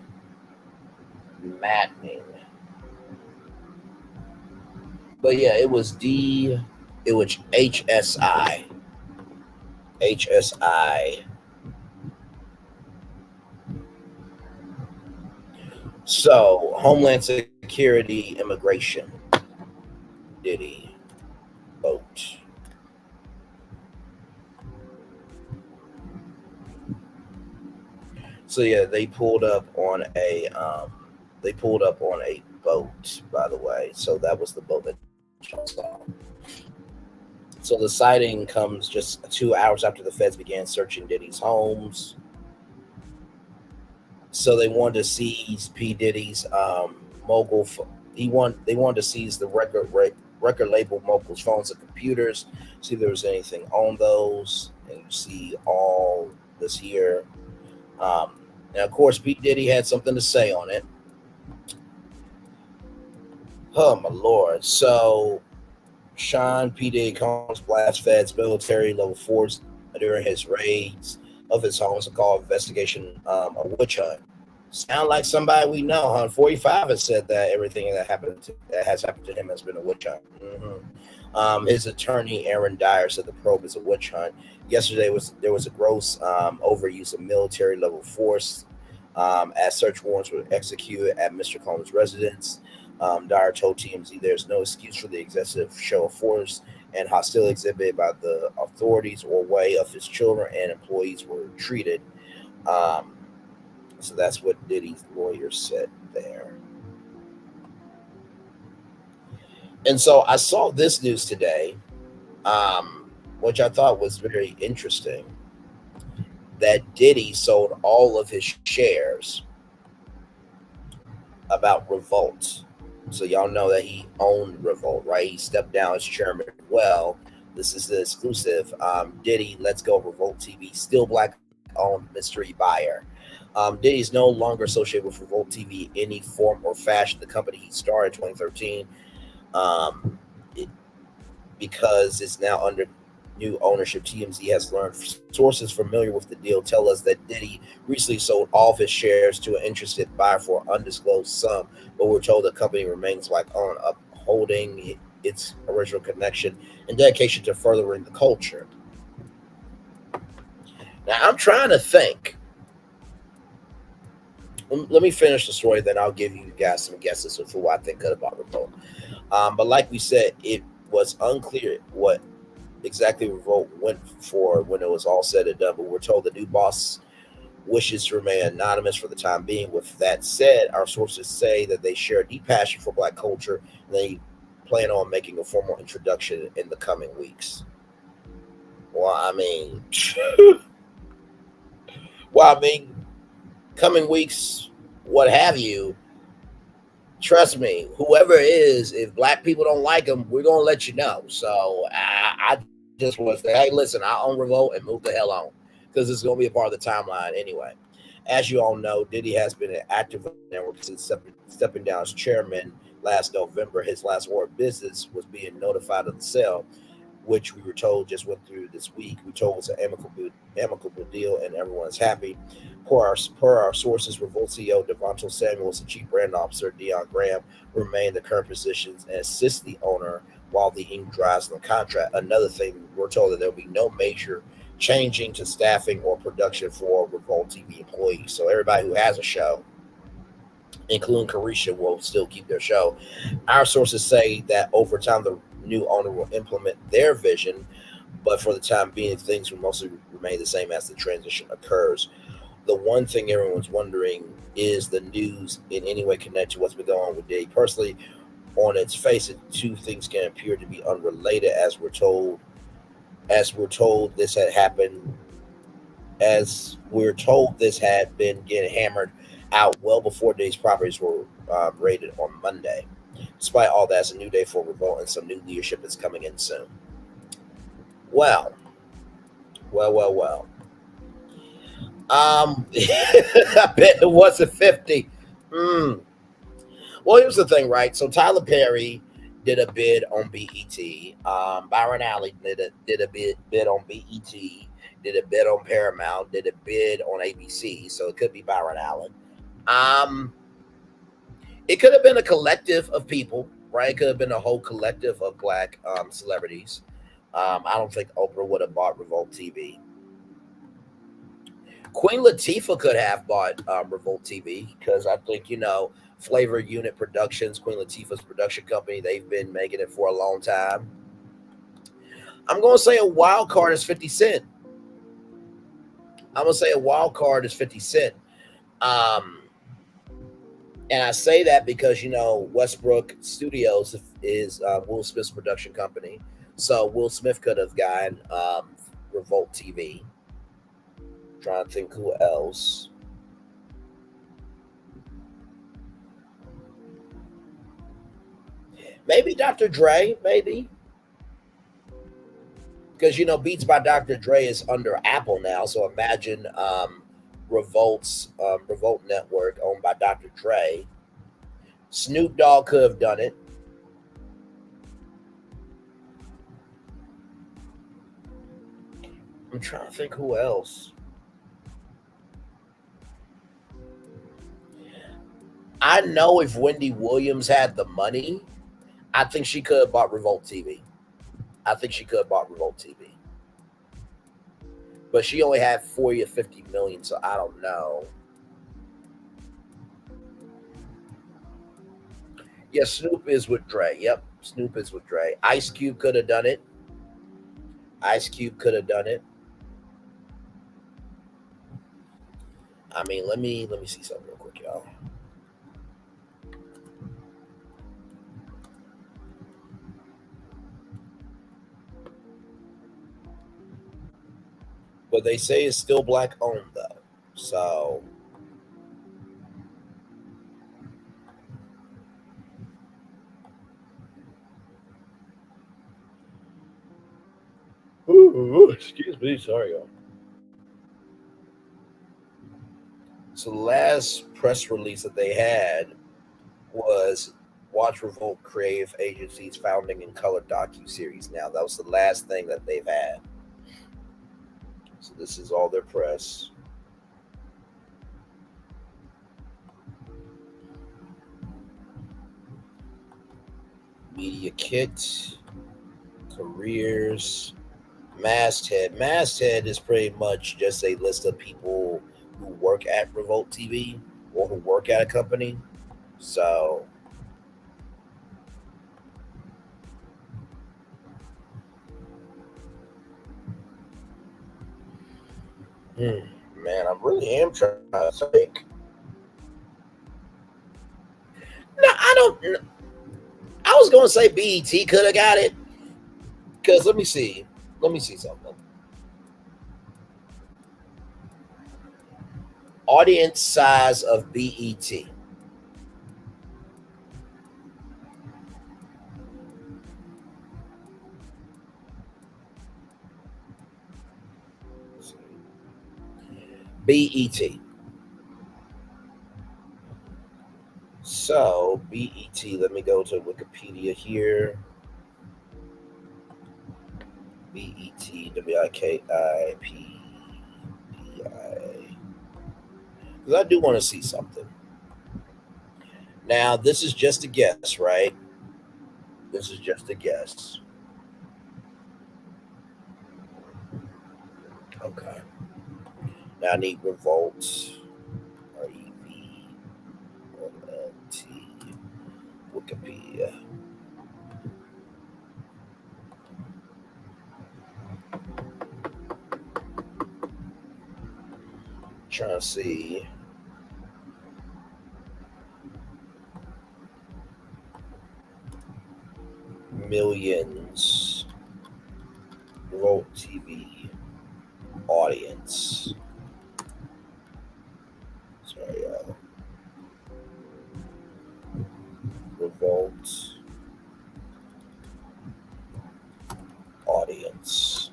H: maddening. But yeah, it was HSI So, Homeland Security, immigration, Diddy, vote. So yeah, they pulled up on a boat, by the way. So that was the boat that y'all saw. So the sighting comes just 2 hours after the feds began searching Diddy's homes. So they wanted to seize P Diddy's mogul. They wanted to seize the record label mogul's phones and computers, see if there was anything on those, and you see all this here. Now, of course, P Diddy had something to say on it. Oh my lord! So Sean P Diddy calls blast feds military level force during his raids of his homes and called investigation a witch hunt. Sound like somebody we know, huh? 45 has said that everything that has happened to him has been a witch hunt. His attorney Aaron Dyer said the probe is a witch hunt. Yesterday there was a gross overuse of military level force as search warrants were executed at Mr. Combs' residence. Dyer told TMZ there's no excuse for the excessive show of force and hostility exhibited by the authorities or way of his children and employees were treated. So that's what Diddy's lawyer said there. And so I saw this news today, which I thought was very interesting, that Diddy sold all of his shares about Revolt. So y'all know that he owned Revolt, right? He stepped down as chairman. Well, this is the exclusive. Diddy, Let's Go Revolt TV, still black-owned mystery buyer. Diddy's no longer associated with Revolt TV in any form or fashion. The company he started in 2013, because it's now under new ownership. TMZ has learned sources familiar with the deal tell us that Diddy recently sold all of his shares to an interested buyer for an undisclosed sum, but we're told the company remains on upholding its original connection and dedication to furthering the culture. Now, I'm trying to think. Let me finish the story, then I'll give you guys some guesses of who I think good about Revolt. But like we said, it was unclear what exactly Revolt went for when it was all said and done, but we're told the new boss wishes to remain anonymous for the time being. With that said, our sources say that they share a deep passion for black culture and they plan on making a formal introduction in the coming weeks. Well, I mean, coming weeks, what have you. Trust me, whoever it is, if black people don't like him, we're going to let you know. So I just want to say, hey, listen, I own Revolt and move the hell on because it's going to be a part of the timeline anyway. As you all know, Diddy has been an active network since stepping down as chairman last November. His last order of business was being notified of the sale, which we were told just went through this week. We told it was an amicable deal and everyone's happy. Per our sources, Revolt CEO Devontae Samuels and Chief Brand Officer Dion Graham remain the current positions and assist the owner while the ink dries on the contract. Another thing, we're told that there will be no major changing to staffing or production for Revolt TV employees. So everybody who has a show, including Carisha, will still keep their show. Our sources say that over time, the new owner will implement their vision, but for the time being, things will mostly remain the same as the transition occurs. The one thing everyone's wondering is the news in any way connected to what's been going on with Diddy. Personally, on its face, two things can appear to be unrelated, as we're told this had happened. As we're told, this had been getting hammered out well before Diddy's properties were raided on Monday. Despite all that, it's a new day for Revolt and some new leadership is coming in soon. Well. I bet it wasn't 50. Well, here's the thing, right? So Tyler Perry did a bid on BET. Byron Allen did a bid on BET. Did a bid on Paramount. Did a bid on ABC. So it could be Byron Allen. It could have been a collective of people, right? It could have been a whole collective of black celebrities. I don't think Oprah would have bought Revolt TV. Queen Latifah could have bought Revolt TV because I think, Flavor Unit Productions, Queen Latifah's production company, they've been making it for a long time. I'm going to say a wild card is 50 Cent. I'm going to say a wild card is 50 Cent. And I say that because, Westbrook Studios is Will Smith's production company. So Will Smith could have gotten Revolt TV. Trying to think who else. Maybe Dr. Dre, maybe. Because, Beats by Dr. Dre is under Apple now. So imagine Revolt Network owned by Dr. Dre. Snoop Dogg could have done it. I'm trying to think who else. I know if Wendy Williams had the money, I think she could have bought Revolt TV. But she only had 40 or 50 million, so I don't know. Yeah, Snoop is with Dre. Yep, Snoop is with Dre. Ice Cube could have done it. I mean, let me see something real quick, y'all. But they say it's still black owned though. So excuse me, sorry y'all. So the last press release that they had was Watch Revolt Creative Agency's founding and color docu-series. Now, that was the last thing that they've had. So this is all their press. Media kit, careers, masthead. Masthead is pretty much just a list of people who work at Revolt TV or who work at a company. So man, I really am trying to think. No, I don't. I was going to say BET could have got it. Because let me see something. Audience size of BET. BET. So, BET, let me go to Wikipedia here. BET, WIKIPDI. Because I do want to see something. Now, this is just a guess, right? This is just a guess. Okay. Now I need Revolt. REVOLT. Wikipedia. Trying to see. Millions. Revolt TV audience. Sorry, y'all. Revolt audience.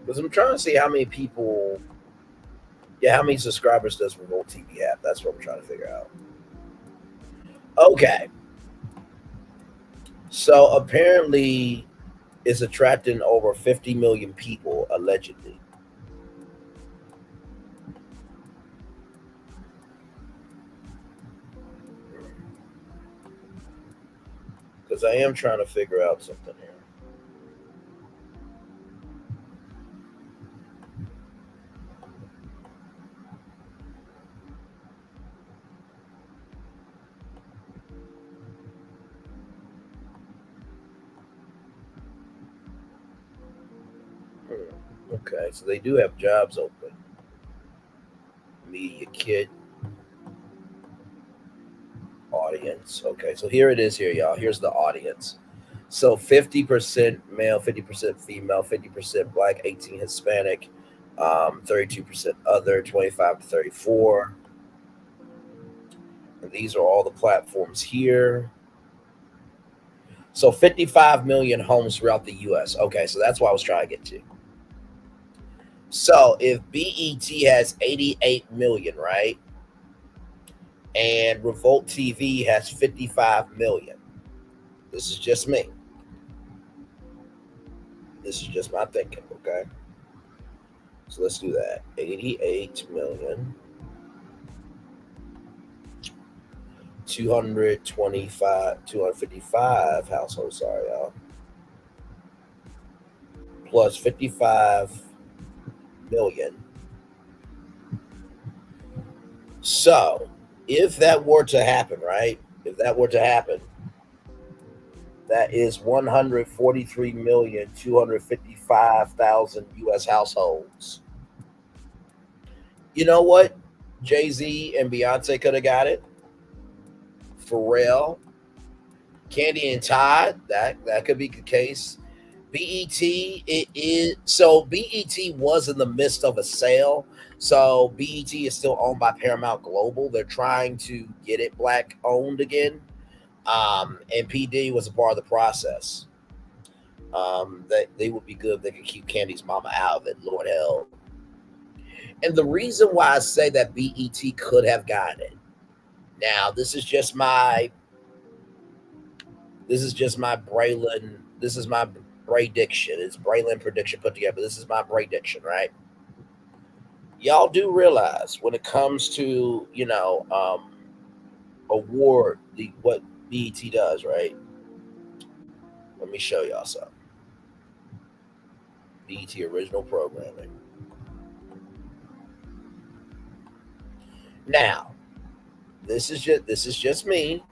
H: Because I'm trying to see how many people, how many subscribers does Revolt TV have? That's what I'm trying to figure out. Okay. So apparently it's attracting over 50 million people, allegedly. Because I am trying to figure out something here. Okay, so they do have jobs open. Media kit. Audience. Okay, so here it is here, y'all. Here's the audience. So 50% male, 50% female, 50% black, 18 Hispanic, 32% other, 25 to 34. And these are all the platforms here. So 55 million homes throughout the US. Okay, so that's what I was trying to get to. So if BET has 88 million, right? And Revolt TV has 55 million. This is just me. This is just my thinking, okay? So let's do that. 88 million. 255 households, sorry, y'all. Plus 55 million. So if that were to happen, right? If that were to happen, that is 143,255,000 US households. You know what? Jay-Z and Beyonce could have got it. Pharrell, Candy and Todd, that could be the case. BET, it is so BET was in the midst of a sale. So BET is still owned by Paramount Global. They're trying to get it black owned again. And PD was a part of the process. That they would be good if they could keep Candy's mama out of it, Lord help. And the reason why I say that BET could have gotten it. Now, this is just my Braylon. This is my prediction. It's Braylon prediction put together. This is my prediction, right? Y'all do realize when it comes to award what BET does, right? Let me show y'all something. BET original programming. Now, this is just me.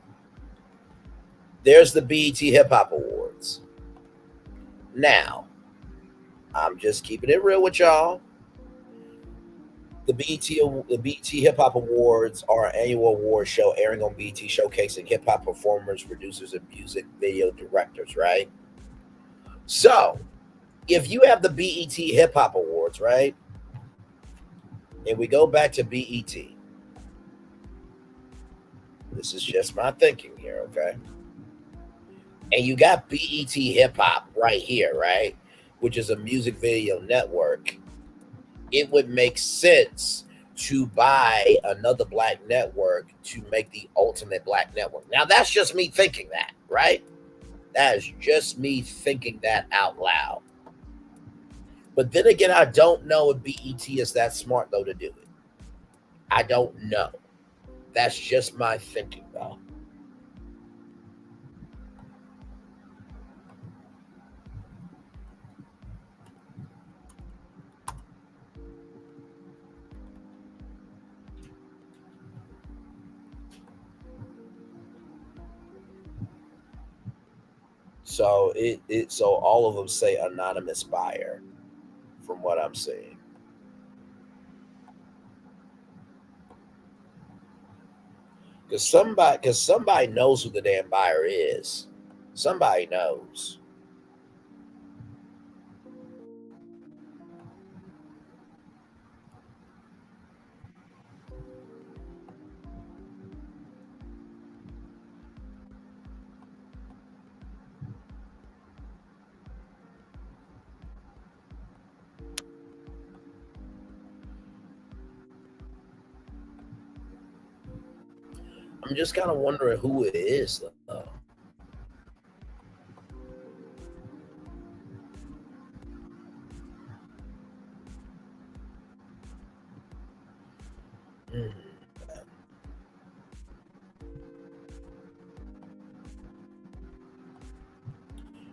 H: There's the BET Hip Hop Awards. Now, I'm just keeping it real with y'all. The BET Hip Hop Awards are an annual award show airing on BET, showcasing hip hop performers, producers, and music video directors, right? So, if you have the BET Hip Hop Awards, right? And we go back to BET. This is just my thinking here, okay? And you got BET Hip Hop right here, right? Which is a music video network. It would make sense to buy another black network to make the ultimate black network. Now, that's just me thinking that, right? That is just me thinking that out loud. But then again, I don't know if BET is that smart, though, to do it. I don't know. That's just my thinking, though. So so all of them say anonymous buyer, from what I'm seeing. Because somebody knows who the damn buyer is. Somebody knows. I'm just kind of wondering who it is, though.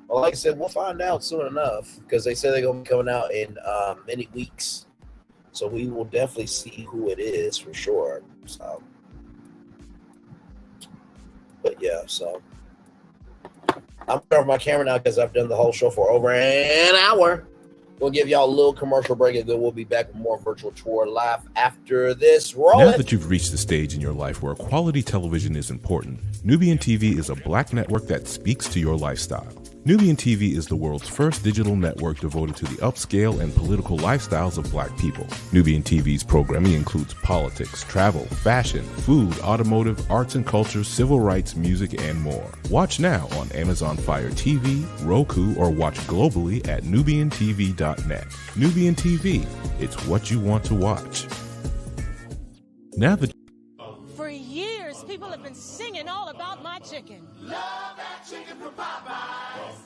H: Well, like I said, we'll find out soon enough because they said they're going to be coming out in many weeks. So we will definitely see who it is for sure. So, but yeah, so I'm turning off my camera now because I've done the whole show for over an hour. We'll give y'all a little commercial break and then we'll be back with more virtual tour live after this. Roll
C: Now
H: it.
C: that you've reached the stage in your life where quality television is important, Nubian TV is a black network that speaks to your lifestyle. Nubian TV is the world's first digital network devoted to the upscale and political lifestyles of black people. Nubian TV's programming includes politics, travel, fashion, food, automotive, arts and culture, civil rights, music, and more. Watch now on Amazon Fire TV, Roku, or watch globally at nubiantv.net. Nubian TV, it's what you want to watch. Now that
L: For years, people have been singing all about my chicken. Love that chicken from Popeyes.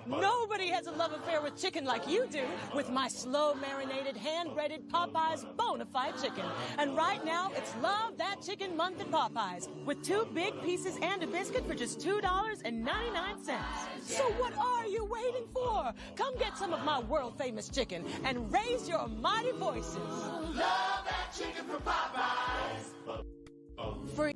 L: Nobody has a love affair with chicken like you do with my slow marinated, hand-breaded Popeyes bona fide chicken. And right now, it's Love That Chicken Month at Popeyes with 2 big pieces and a biscuit for just $2.99. So what are you waiting for? Come get some of my world-famous chicken and raise your mighty voices. Love that chicken from Popeyes. For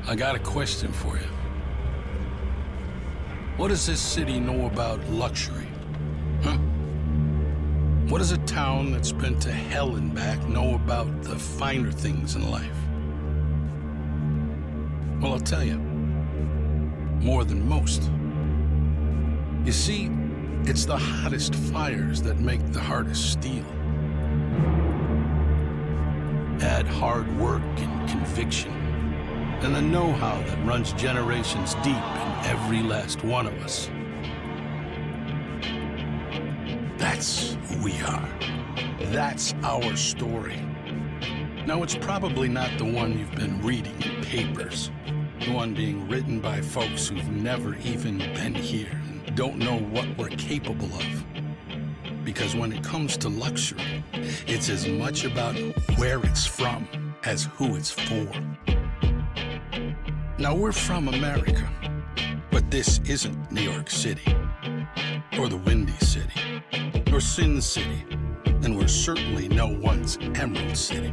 M: I got a question for you. What does this city know about luxury? Huh? What does a town that's been to hell and back know about the finer things in life? Well, I'll tell you. More than most. You see, it's the hottest fires that make the hardest steel. Add hard work and conviction, and the know-how that runs generations deep in every last one of us. That's who we are. That's our story. Now, it's probably not the one you've been reading in papers. The one being written by folks who've never even been here and don't know what we're capable of. Because when it comes to luxury, it's as much about where it's from as who it's for. Now, we're from America, but this isn't New York City, or the Windy City, or Sin City, and we're certainly no one's Emerald City.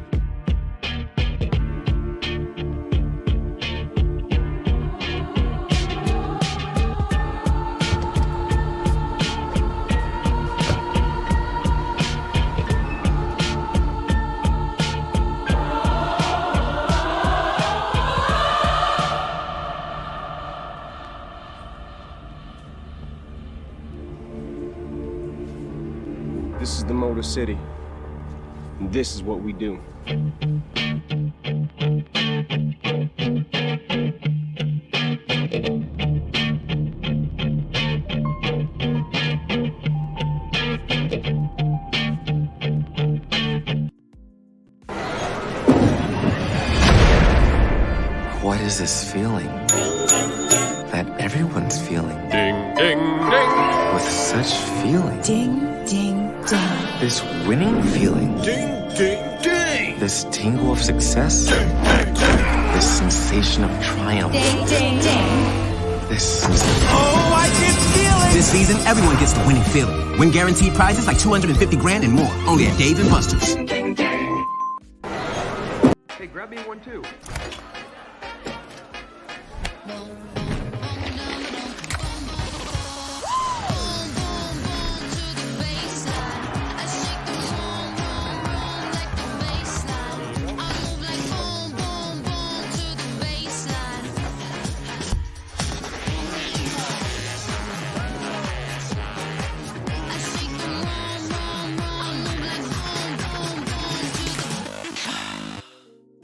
N: This is the Motor City, and this is what we do.
O: What is this feeling that everyone's feeling?
N: Ding, ding, ding.
O: With such feeling.
L: ding, ding, ding.
O: This winning feeling.
N: Ding, ding, ding.
O: This tingle of success. This sensation of triumph.
L: Ding, ding, ding.
O: This.
P: Oh, I can feel it! This season, everyone gets the winning feeling. Win guaranteed prizes like $250 grand and more. Only at Dave & Buster's.
J: Hey, grab me one too.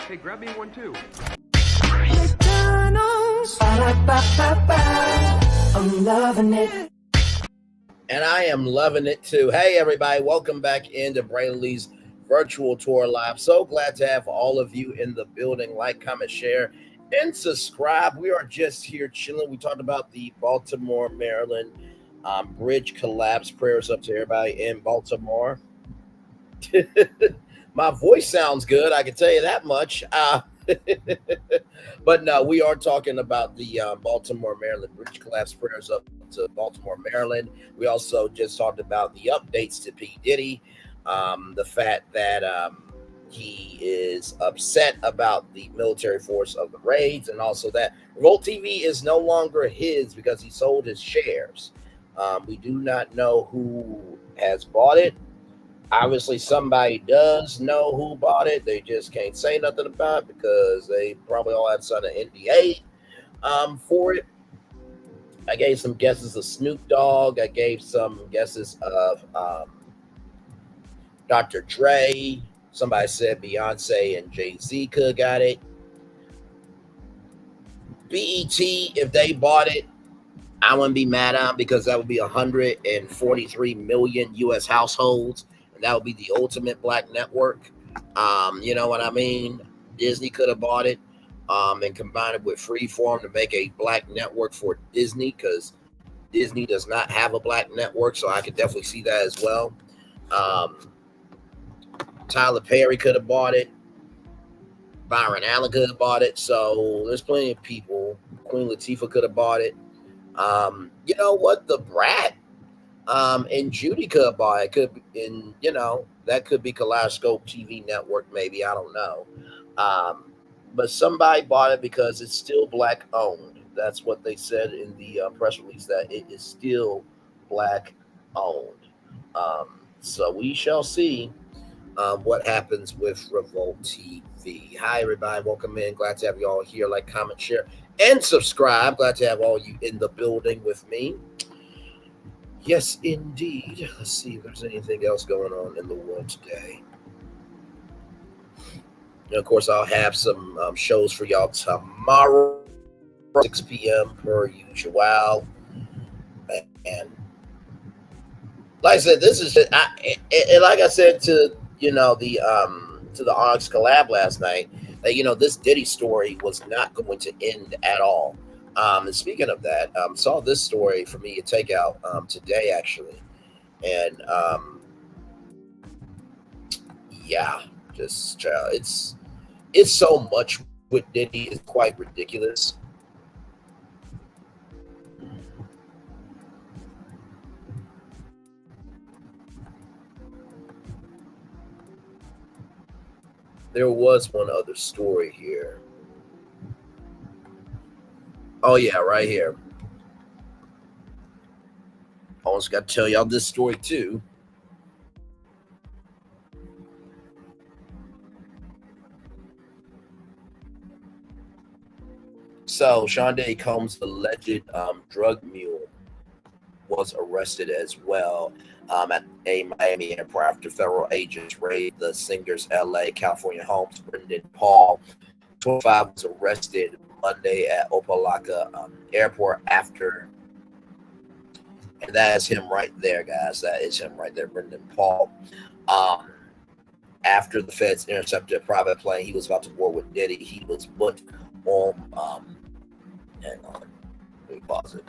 J: Hey, grab me one too.
L: I'm loving it.
H: And I am loving it too. Hey, everybody, welcome back into Braylon's virtual tour live. So glad to have all of you in the building. Like, comment, share, and subscribe. We are just here chilling. We talked about the Baltimore, Maryland bridge collapse. Prayers up to everybody in Baltimore. My voice sounds good, I can tell you that much. But no, we are talking about the Baltimore, Maryland bridge collapse. Prayers up to Baltimore, Maryland. We also just talked about the updates to P. Diddy, the fact that he is upset about the military force of the raids, and also that Revolt TV is no longer his because he sold his shares. We do not know who has bought it. Obviously, somebody does know who bought it. They just can't say nothing about it because they probably all had signed an NDA for it. I gave some guesses of Snoop Dogg. I gave some guesses of Dr. Dre. Somebody said Beyonce and Jay-Z could have got it. BET, if they bought it, I wouldn't be mad at them because that would be 143 million U.S. households. And that would be the ultimate black network. You know what I mean? Disney could have bought it and combined it with Freeform to make a black network for Disney, because Disney does not have a black network. So I could definitely see that as well. Tyler Perry could have bought it. Byron Allen could have bought it. So there's plenty of people. Queen Latifah could have bought it. You know what? The Brat and Judy could have bought it. Could, and you know, that could be Kaleidoscope TV network, maybe. I don't know. But somebody bought it because it's still black owned. That's what they said in the press release, that it is still black owned. So we shall see what happens with Revolt TV. Hi, everybody. Welcome in. Glad to have you all here. Like, comment, share, and subscribe. Glad to have all you in the building with me. Yes, indeed. Let's see if there's anything else going on in the world today. And, of course, I'll have some shows for y'all tomorrow, 6 p.m. per usual. And like I said, this is just, and like I said to, you know, the Onyx collab last night, that, you know, this Diddy story was not going to end at all. And speaking of that, saw this story for me to take out today, actually. And yeah, just it's so much with Diddy is quite ridiculous. There was one other story here. Oh, yeah, right here. I almost got to tell y'all this story, too. So, Sean Diddy Combs' alleged drug mule was arrested as well at a Miami airport after federal agents raided the singer's LA, California homes. Brendan Paul, 25, was arrested Monday at Opelika Airport after, and that is him right there, guys. That is him right there, Brendan Paul. After the feds intercepted a private plane, he was about to board with Diddy. He was put on, hang on, let me pause it.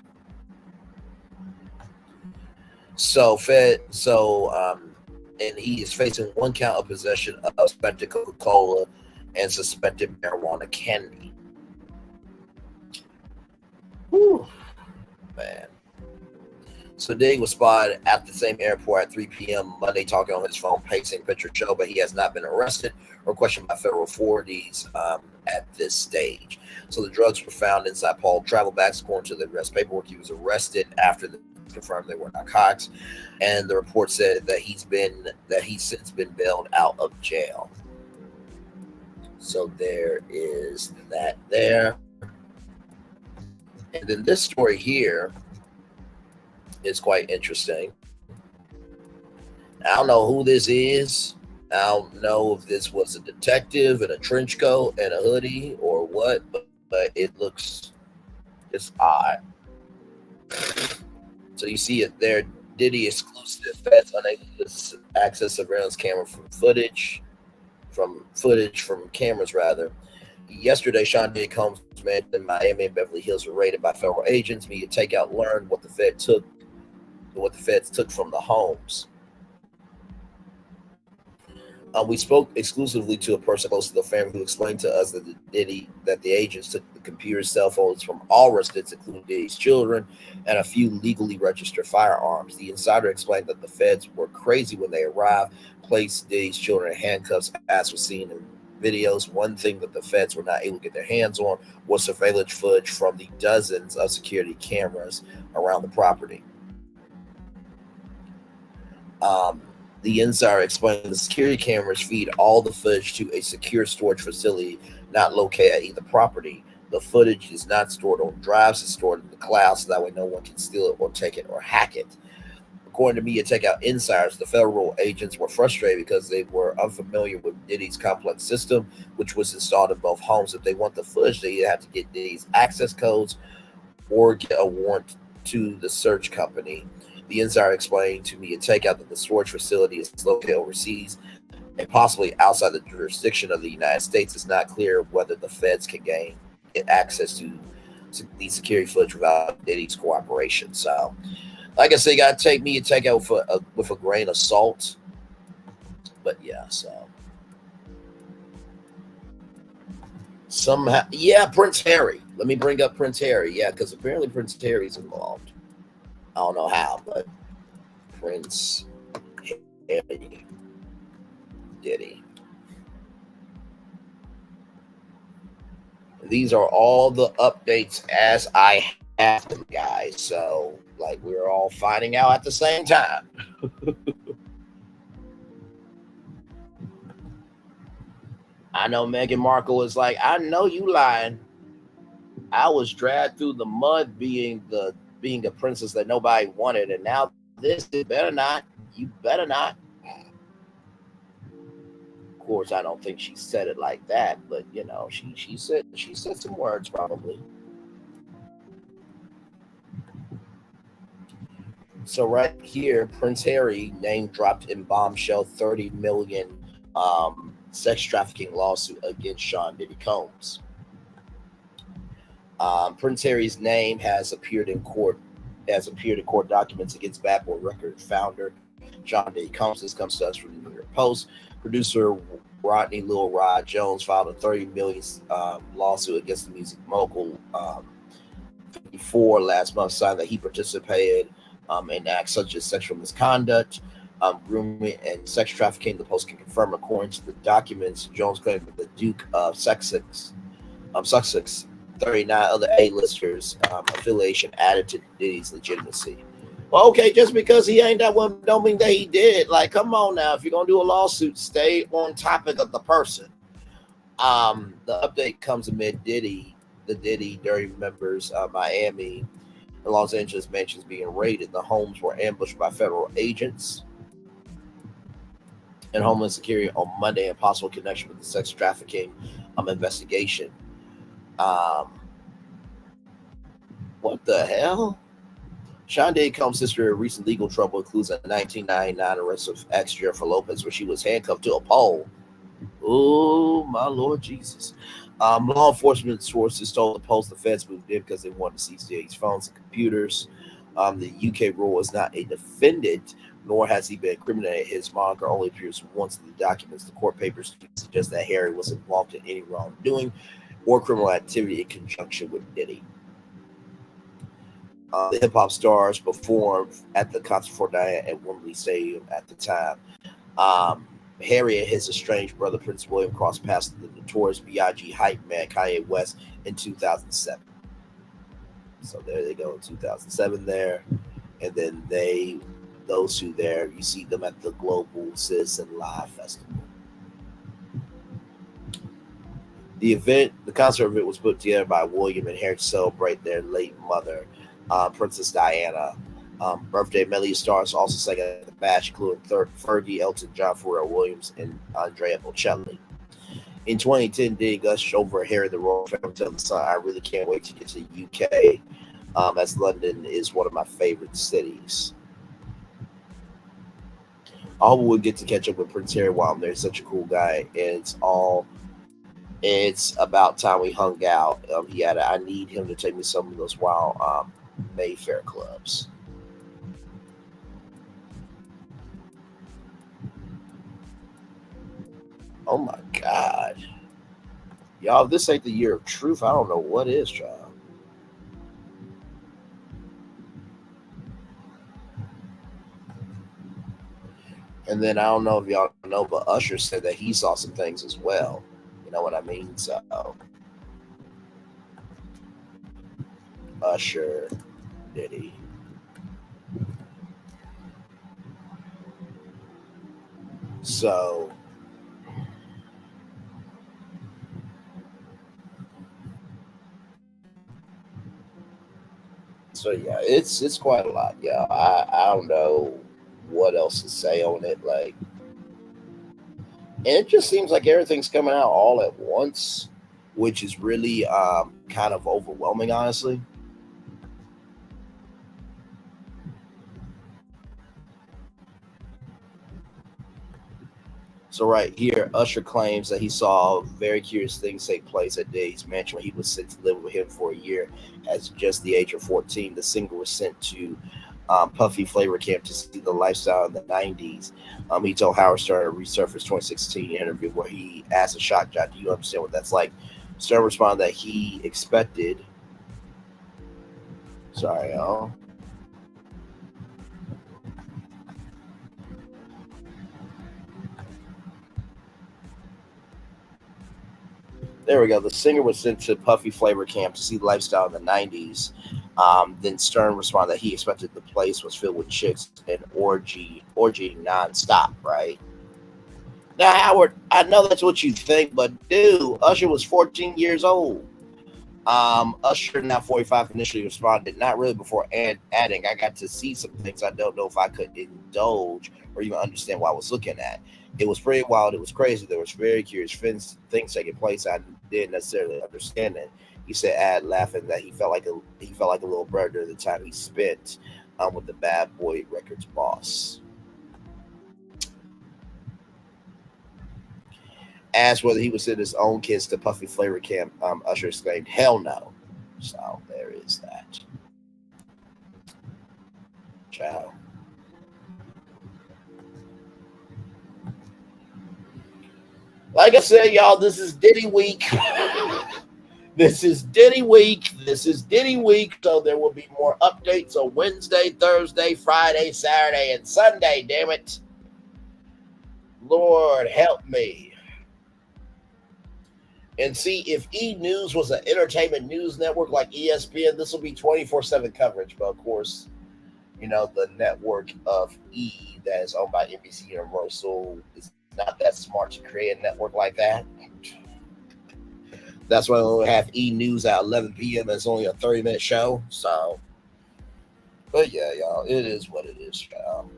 H: And he is facing one count of possession of suspected Coca-Cola and suspected marijuana candy. Whew, man. So Diddy was spotted at the same airport at 3 p.m. Monday talking on his phone, pacing picture show, but he has not been arrested or questioned by federal authorities at this stage. So the drugs were found inside Paul travel bags. According to the arrest paperwork, he was arrested after the confirmed they were narcotics, and the report said that he's since been bailed out of jail. So there is that there. And then this story here is quite interesting. I don't know who this is. I don't know if this was a detective in a trench coat and a hoodie or what, but it looks just odd. So you see it there, Diddy exclusive, feds unable to access surveillance camera footage from cameras rather. Yesterday, Sean Diddy Combs' mansion in Miami and Beverly Hills were raided by federal agents. Media takeout learned what the feds took from the homes. We spoke exclusively to a person close to the family who explained to us that the agents took the computer, cell phones from all residents, including Diddy's children, and a few legally registered firearms. The insider explained that the feds were crazy when they arrived, placed Diddy's children in handcuffs, as was seen in videos. One thing that the feds were not able to get their hands on was surveillance footage from the dozens of security cameras around the property. The insider explained the security cameras feed all the footage to a secure storage facility not located at either property. The footage is not stored on drives, it's stored in the cloud, so that way no one can steal it or take it or hack it. According to media takeout insiders, the federal agents were frustrated because they were unfamiliar with Diddy's complex system, which was installed in both homes. If they want the footage, they either have to get Diddy's access codes or get a warrant to the search company. The insider explained to me a takeout that the storage facility is located overseas and possibly outside the jurisdiction of the United States. It's not clear whether the feds can get access to the security footage without Diddy's cooperation. So, like I said, you got to take me a takeout with a grain of salt. But yeah, so somehow, yeah, Prince Harry. Let me bring up Prince Harry. Yeah, because apparently Prince Harry's involved. I don't know how, but Prince Harry Diddy. These are all the updates as I have them, guys. So, like, we're all finding out at the same time. I know Meghan Markle is like, I know you lying. I was dragged through the mud being a princess that nobody wanted, and now this, you better not. Of course, I don't think she said it like that, but you know, she said some words probably. So right here, Prince Harry name dropped in bombshell $30 million sex trafficking lawsuit against Sean Diddy Combs. Prince Harry's name has appeared in court documents against Bad Boy Records founder Sean Diddy Combs. This comes to us from the New York Post. Producer Rodney Lil Rod Jones filed a $30 million lawsuit against the music mogul 54 last month, citing that he participated in acts such as sexual misconduct, grooming, and sex trafficking. The Post can confirm, according to the documents, Jones claimed that the Duke of Sussex, 39 other A-listers affiliation added to Diddy's legitimacy. Well, okay, just because he ain't that one don't mean that he did. Like, come on now. If you're going to do a lawsuit, stay on topic of the person. The update comes amid the Diddy Dirty members Miami and Los Angeles mansions being raided. The homes were ambushed by federal agents and Homeland Security on Monday in possible connection with the sex trafficking investigation. What the hell? Sean Diddy Combs' history of recent legal trouble includes a 1999 arrest of ex-Jennifer Lopez, where she was handcuffed to a pole. Oh, my Lord Jesus. Law enforcement sources told the Post the feds moved in because they wanted to seize Diddy's phones and computers. The UK rule is not a defendant, nor has he been incriminated. His moniker only appears once in the documents. The court papers suggest that Harry was involved in any wrongdoing or criminal activity in conjunction with Diddy. The hip-hop stars performed at the concert for Diana at Wembley Stadium at the time. Harry and his estranged brother Prince William crossed paths with the notorious B.I.G. hype man Kanye West in 2007. So there they go in 2007 there. And then those two there, you see them at the Global Citizen Live Festival. The concert event was put together by William and Harry to celebrate their late mother, Princess Diana. Birthday medley stars also sang at the bash, including Fergie, Elton John, Pharrell Williams, and Andrea Bocelli. In 2010, Diddy gushed over Harry the royal family, telling the Sun, "I really can't wait to get to the UK, as London is one of my favorite cities. I hope we'll get to catch up with Prince Harry while I'm there. He's such a cool guy, and it's about time we hung out. I need him to take me some of those wild Mayfair clubs." Oh my God. Y'all, if this ain't the year of truth, I don't know what is, child. And then I don't know if y'all know, but Usher said that he saw some things as well. You know what I mean? So Usher, Diddy. So yeah, it's quite a lot. Yeah, I don't know what else to say on it. Like, and it just seems like everything's coming out all at once, which is really kind of overwhelming, honestly. So right here, Usher claims that he saw very curious things take place at Diddy's mansion when he was sent to live with him for a year. At just the age of 14, the singer was sent to Puffy Flavor Camp to see the lifestyle in the 90s. He told Howard Stern in a resurfaced 2016 interview where he asked a shock jock, "Do you understand what that's like?" Stern responded that he expected. Sorry, y'all. There we go. The singer was sent to Puffy Flavor Camp to see the lifestyle in the 90s. Then Stern responded that he expected the place was filled with chicks and orgy nonstop, right? Now, Howard, I know that's what you think, but dude, Usher was 14 years old. Usher, now 45, initially responded, not really, before adding, I got to see some things I don't know if I could indulge or even understand what I was looking at. It was pretty wild. It was crazy. There was very curious things taking place. I didn't necessarily understand it. He said, laughing, that he felt like a little bird during the time he spent with the Bad Boy Records boss. Asked whether he would send his own kids to Puffy Flavor Camp, Usher exclaimed, "Hell no!" So there is that. Ciao. Like I said, y'all, this is Diddy week. This is Diddy week. This is Diddy week. So there will be more updates on Wednesday, Thursday, Friday, Saturday, and Sunday. Damn it. Lord help me. And see, if E! News was an entertainment news network like ESPN, this will be 24/7 coverage. But of course, you know, the network of E! that is owned by NBC Universal is not that smart to create a network like that. That's why we have E! News at 11 p.m. It's only a 30-minute show. So, but yeah, y'all, it is what it is, y'all.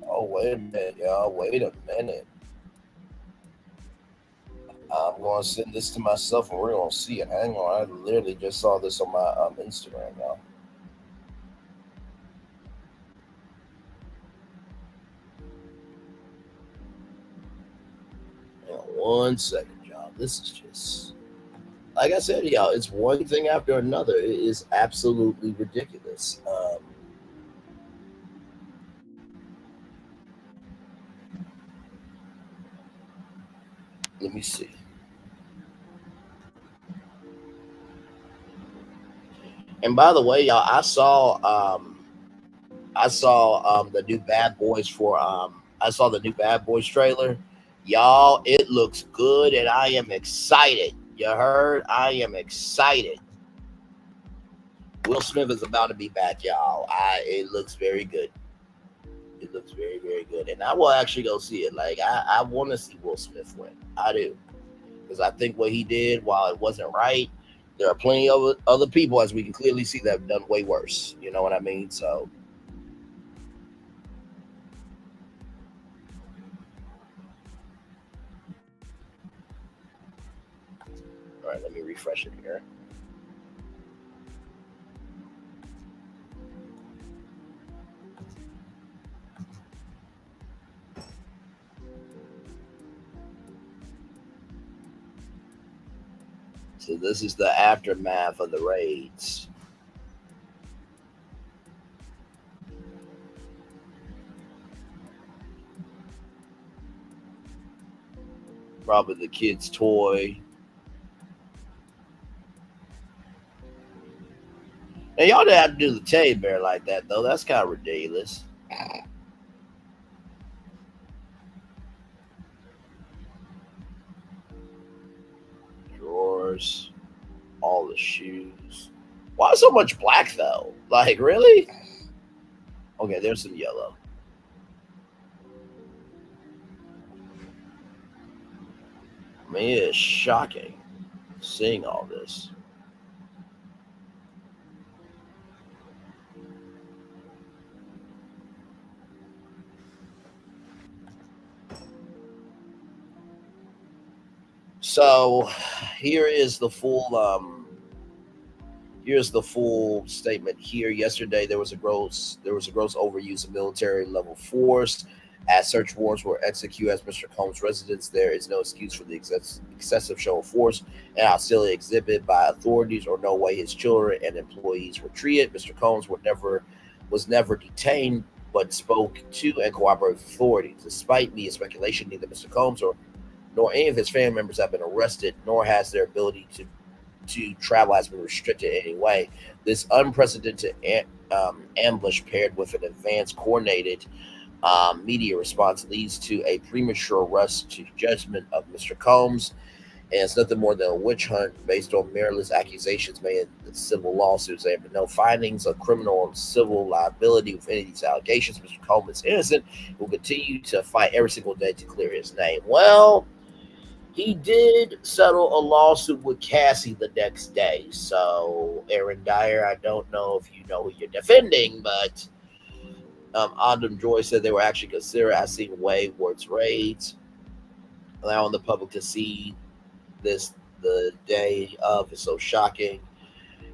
H: Oh, wait a minute, y'all. Wait a minute. I'm going to send this to myself and we're going to see it. Hang on. I literally just saw this on my Instagram, y'all. Hang on 1 second, y'all. This is just, like I said, y'all, it's one thing after another. It is absolutely ridiculous. Let me see. And by the way, y'all, I saw the new Bad Boys for I saw the new Bad Boys trailer. Y'all, it looks good and I am excited. You heard? I am excited. Will Smith is about to be back, y'all. It looks very good. It looks very, very good. And I will actually go see it. Like, I want to see Will Smith win. I do. Because I think what he did, while it wasn't right, there are plenty of other people, as we can clearly see, that have done way worse. You know what I mean? So, All right, let me refresh it here. So this is the aftermath of the raids. Probably the kid's toy. Now, y'all didn't have to do the teddy bear like that, though. That's kind of ridiculous. Drawers. All the shoes. Why so much black, though? Like, really? Okay, there's some yellow. I mean, it is shocking seeing all this. So here is the full here's the full statement here. Yesterday there was a gross overuse of military level force as search warrants were executed at Mr. Combs' residence. There is no excuse for the excessive show of force and hostility exhibited by authorities or no way his children and employees were treated. Mr. Combs was never detained but spoke to and cooperated with authorities. Despite media speculation, neither Mr. Combs nor any of his family members have been arrested, nor has their ability to travel has been restricted in any way. This unprecedented ambush paired with an advanced coordinated media response leads to a premature rush to judgment of Mr. Combs, and it's nothing more than a witch hunt based on meritless accusations made in the civil lawsuits. There have been no findings of criminal or civil liability with any of these allegations. Mr. Combs is innocent. He will continue to fight every single day to clear his name. Well, he did settle a lawsuit with Cassie the next day. So, Aaron Dyer, I don't know if you know who you're defending, but Adam Joy said they were actually considered as seeing Wayward's raids, allowing the public to see this the day of. Is so shocking.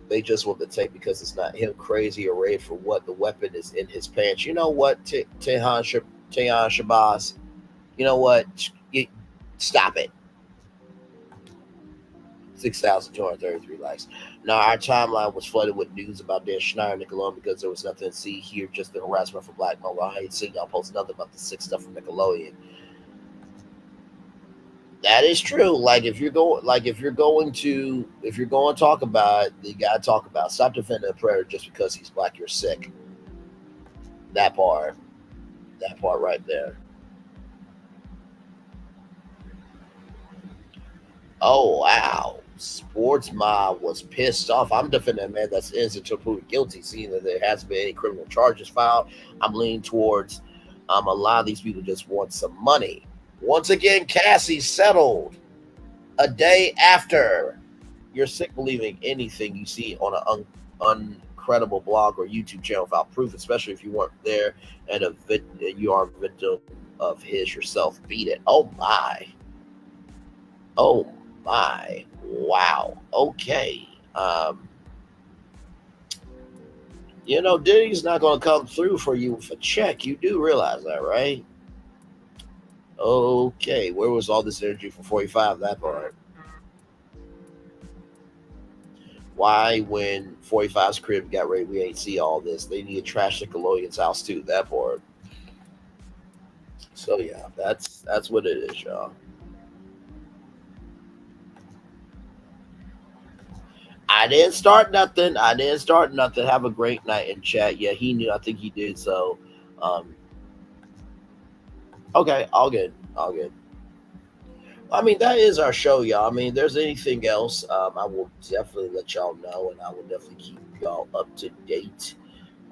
H: They just want to take because it's not him crazy or raid for what the weapon is in his pants. You know what, Tehan Shabazz? You know what? Stop it. 6,233 likes. Now, our timeline was flooded with news about Dan Schneider, Nickelodeon, because there was nothing to see here, just the harassment for Black people. I ain't seen y'all post nothing about the sick stuff from Nickelodeon. That is true. Like if you're going to talk about it, you gotta talk about it. Stop defending a predator just because he's black. You're sick. That part right there. Oh wow. Sports Mob was pissed off. I'm defending a man that's innocent until proven guilty, seeing that there hasn't been any criminal charges filed. I'm leaning towards a lot of these people just want some money. Once again, Cassie settled a day after. You're sick believing anything you see on an uncredible blog or YouTube channel without proof, especially if you weren't there and you are a victim of his yourself. Beat it. Oh my. Oh my. Wow. Okay. Diddy's not going to come through for you with a check. You do realize that, right? Okay. Where was all this energy for 45? That part. Why, when 45's crib got raided, we ain't see all this? They need to trash Nickelodeon's house too. That part. So yeah, that's what it is, y'all. I didn't start nothing. Have a great night in chat. Yeah, he knew. I think he did. So, okay, all good. I mean, that is our show, y'all. I mean, if there's anything else, I will definitely let y'all know, and I will definitely keep y'all up to date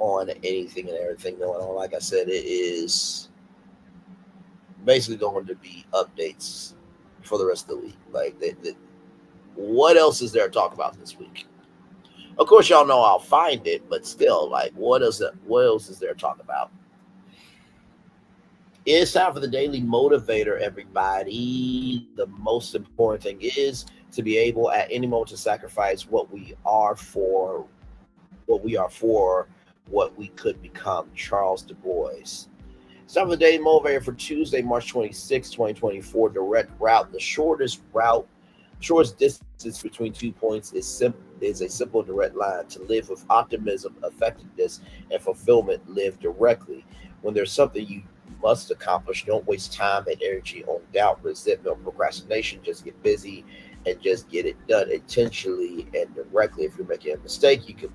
H: on anything and everything going on. Like I said, it is basically going to be updates for the rest of the week. Like, what else is there to talk about this week? Of course, y'all know I'll find it, but still, like, what else is there to talk about? It's time for the Daily Motivator, everybody. The most important thing is to be able at any moment to sacrifice what we are for what we could become. Charles Du Bois. It's time for the daily motivator for Tuesday, March 26, 2024. Direct route. The shortest distance between 2 points is a simple direct line. To live with optimism, effectiveness, and fulfillment, live directly. When there's something you must accomplish, don't waste time and energy on doubt, resentment, or procrastination. Just get busy and just get it done intentionally and directly. If you're making a mistake, you can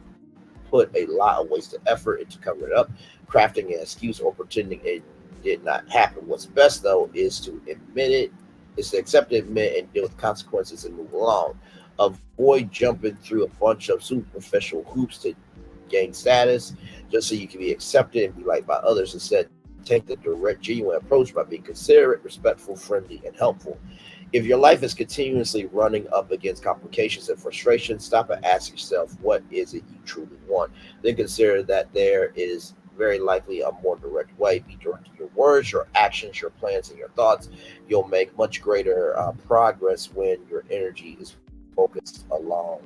H: put a lot of wasted effort into covering it up, crafting an excuse, or pretending it did not happen. What's best, though, is to admit it, is to accept it, admit, and deal with consequences and move along. Avoid jumping through a bunch of superficial hoops to gain status just so you can be accepted and be liked by others. Instead, take the direct, genuine approach by being considerate, respectful, friendly, and helpful. If your life is continuously running up against complications and frustration, stop and ask yourself, what is it you truly want? Then consider that there is very likely a more direct way. Be direct in your words, your actions, your plans, and your thoughts. You'll make much greater progress when your energy is focused along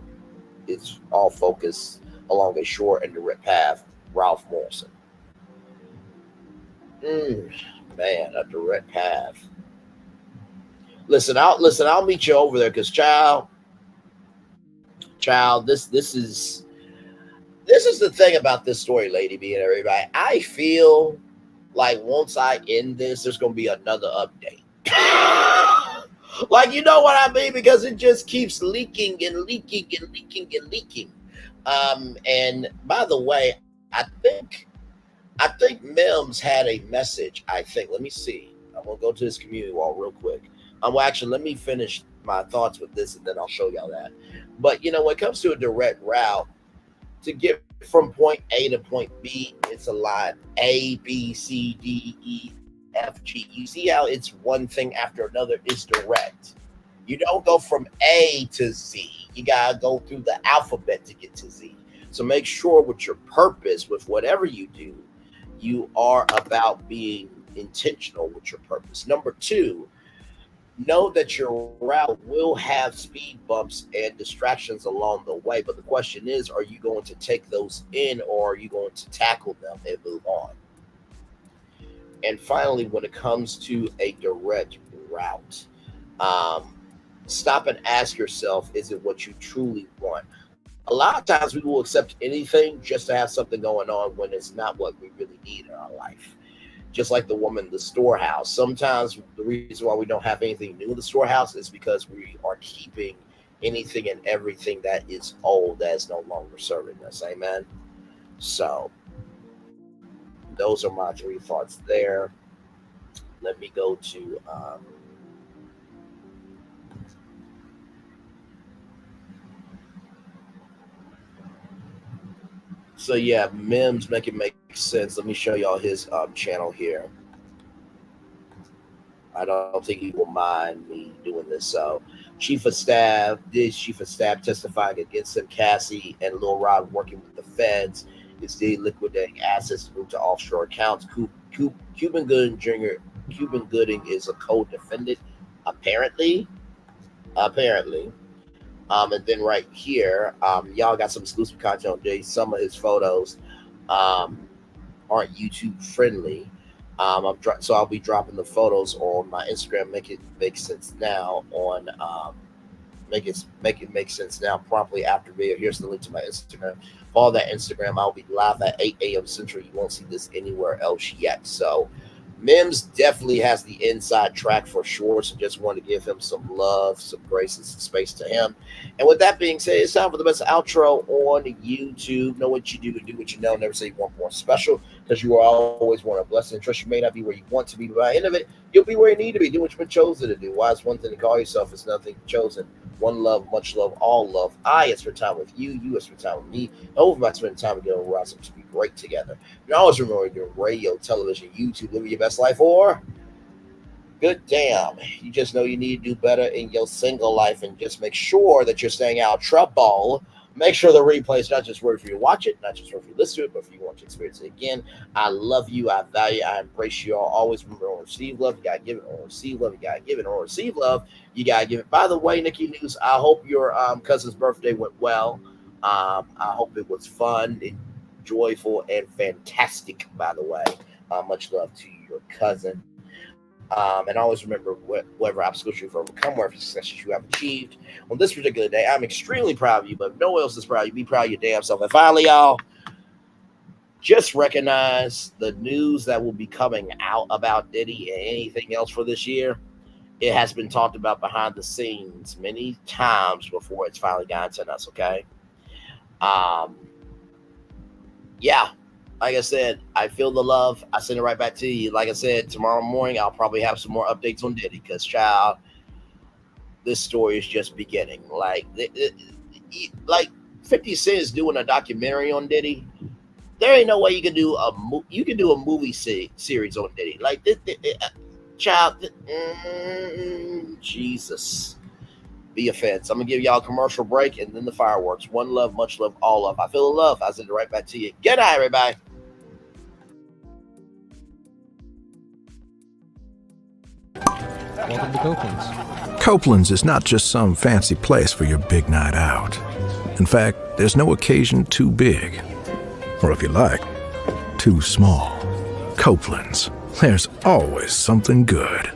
H: a short and direct path. Ralph Morrison. Man, a direct path. Listen, I'll meet you over there, because child, this is the thing about this story, Lady B and everybody. I feel like once I end this, there's gonna be another update. Like, you know what I mean? Because it just keeps leaking and leaking and leaking and leaking. And by the way, I think Mims had a message. I think. Let me see. I'm gonna go to this community wall real quick. Well, actually, let me finish my thoughts with this, and then I'll show y'all that. But when it comes to a direct route, to get from point A to point B, it's a line A, B, C, D, E, F, G. You see how it's one thing after another? It's direct. You don't go from A to Z. You gotta go through the alphabet to get to Z. So make sure with your purpose, with whatever you do, you are about being intentional with your purpose. Number two, know that your route will have speed bumps and distractions along the way. But the question is, are you going to take those in, or are you going to tackle them and move on? And finally, when it comes to a direct route, stop and ask yourself, is it what you truly want? A lot of times we will accept anything just to have something going on when it's not what we really need in our life. Just like the woman in the storehouse. Sometimes the reason why we don't have anything new in the storehouse is because we are keeping anything and everything that is old, that is no longer serving us. Amen. So those are my three thoughts there. Let me go to so yeah, Mims, make it make sense. Let me show y'all his channel here. I don't think he will mind me doing this. So, Chief of Staff testifying against him. Cassie and Lil Rod working with the feds. It's Diddy liquidating assets moved to offshore accounts. Cuban Gooding is a co-defendant, apparently. And then right here, y'all got some exclusive content on Diddy. Some of his photos aren't YouTube friendly. So I'll be dropping the photos on my Instagram. Make it make sense now on make it make sense now promptly after video. Here's the link to my Instagram. Follow that Instagram. I'll be live at 8 a.m. Central. You won't see this anywhere else yet. So Mims definitely has the inside track for sure. So just want to give him some love, some grace, and some space to him. And with that being said, it's time for the best outro on YouTube. Know what you do and do what you know. Never say you want more special, because you will always want a blessing. Trust you may not be where you want to be, but by the end of it, you'll be where you need to be. Do what you've been chosen to do. Why is one thing to call yourself? It's nothing chosen. One love, much love, all love. I spend time with you. You spend time with me. And hopefully, I spend time together. We're awesome to be great together. And always remember, your radio, television, YouTube, living your best life, or good damn. You just know you need to do better in your single life, and just make sure that you're staying out of trouble. Make sure the replay is not just worth for you to watch it, not just worth for you to listen to it, but for you to want to experience it again. I love you. I value. I embrace you all. Always remember, or receive love, you gotta give it. Or receive love, you gotta give it. Or receive love, you gotta give it. By the way, Nikki News, I hope your cousin's birthday went well. I hope it was fun, and joyful, and fantastic. By the way, much love to your cousin. And always remember, whatever obstacles you've overcome, whatever successes you have achieved on this particular day, I'm extremely proud of you, but if no one else is proud of you, be proud of your damn self. And finally, y'all, just recognize the news that will be coming out about Diddy and anything else for this year. It has been talked about behind the scenes many times before it's finally gotten to us, okay? Yeah. Like I said, I feel the love. I send it right back to you. Like I said, tomorrow morning, I'll probably have some more updates on Diddy because, child, this story is just beginning. Like 50 Cent is doing a documentary on Diddy. There ain't no way you can do a movie series on Diddy. Like, child, Jesus. Be a fence. I'm going to give y'all a commercial break and then the fireworks. One love, much love, all love. I feel the love. I send it right back to you. Good night, everybody.
E: Welcome to Copeland's. Copeland's is not just some fancy place for your big night out. In fact, there's no occasion too big. Or if you like, too small. Copeland's. There's always something good.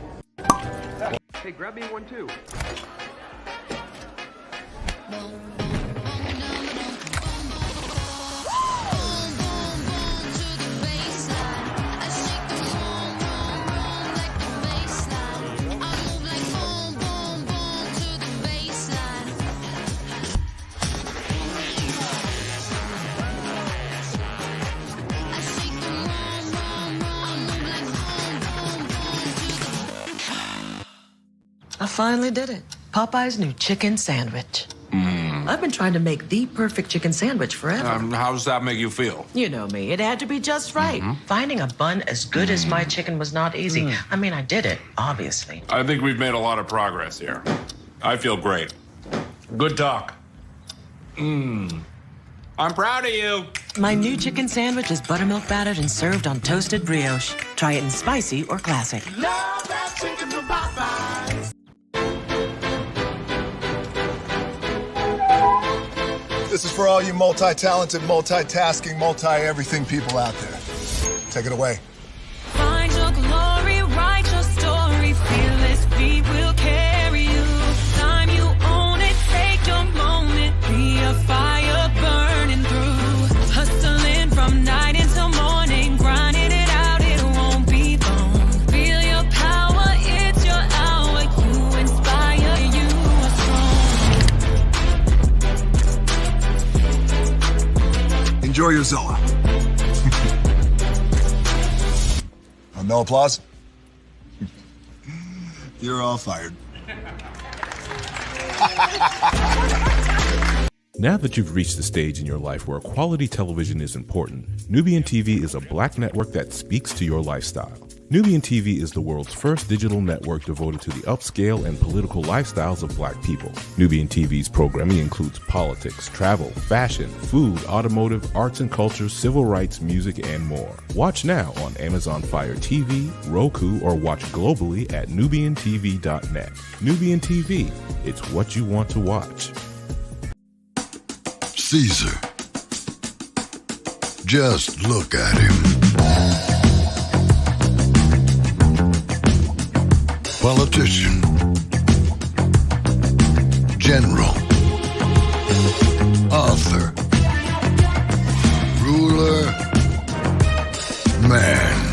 N: Hey, grab me one too.
Q: I finally did it. Popeye's new chicken sandwich. I've been trying to make the perfect chicken sandwich forever.
G: How does that make you feel?
Q: You know me. It had to be just right. Finding a bun as good as my chicken was not easy. I mean, I did it, obviously.
G: I think we've made a lot of progress here. I feel great. Good talk. I'm proud of you.
Q: My new chicken sandwich is buttermilk battered and served on toasted brioche. Try it in spicy or classic.
B: Love that chicken from Popeyes.
A: This is for all you multi-talented, multitasking, multi-everything people out there. Take it away.
B: Find your glory, write your story. Fearless feet will carry you. Time you own it, take your moment. Be a fire burning through. Hustling from night until morning, grinding it out, it won't be long. Feel your power, it's your hour. You inspire, you are strong.
A: Enjoy your Zola. No applause? You're all fired.
C: Now that you've reached the stage in your life where quality television is important, Nubian TV is a black network that speaks to your lifestyle. Nubian TV is the world's first digital network devoted to the upscale and political lifestyles of black people. Nubian TV's programming includes politics, travel, fashion, food, automotive, arts and culture, civil rights, music, and more. Watch now on Amazon Fire TV, Roku, or watch globally at nubiantv.net. Nubian TV, it's what you want to watch.
F: Caesar. Just look at him. Politician, general, author, ruler, man.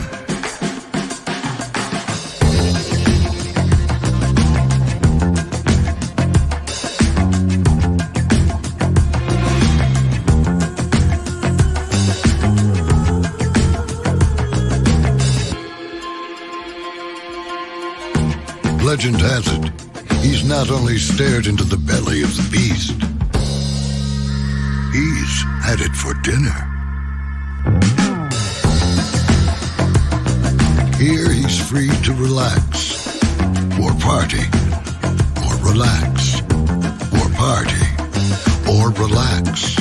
F: Legend has it, he's not only stared into the belly of the beast, he's had it for dinner. Here he's free to relax, or party, or relax, or party, or relax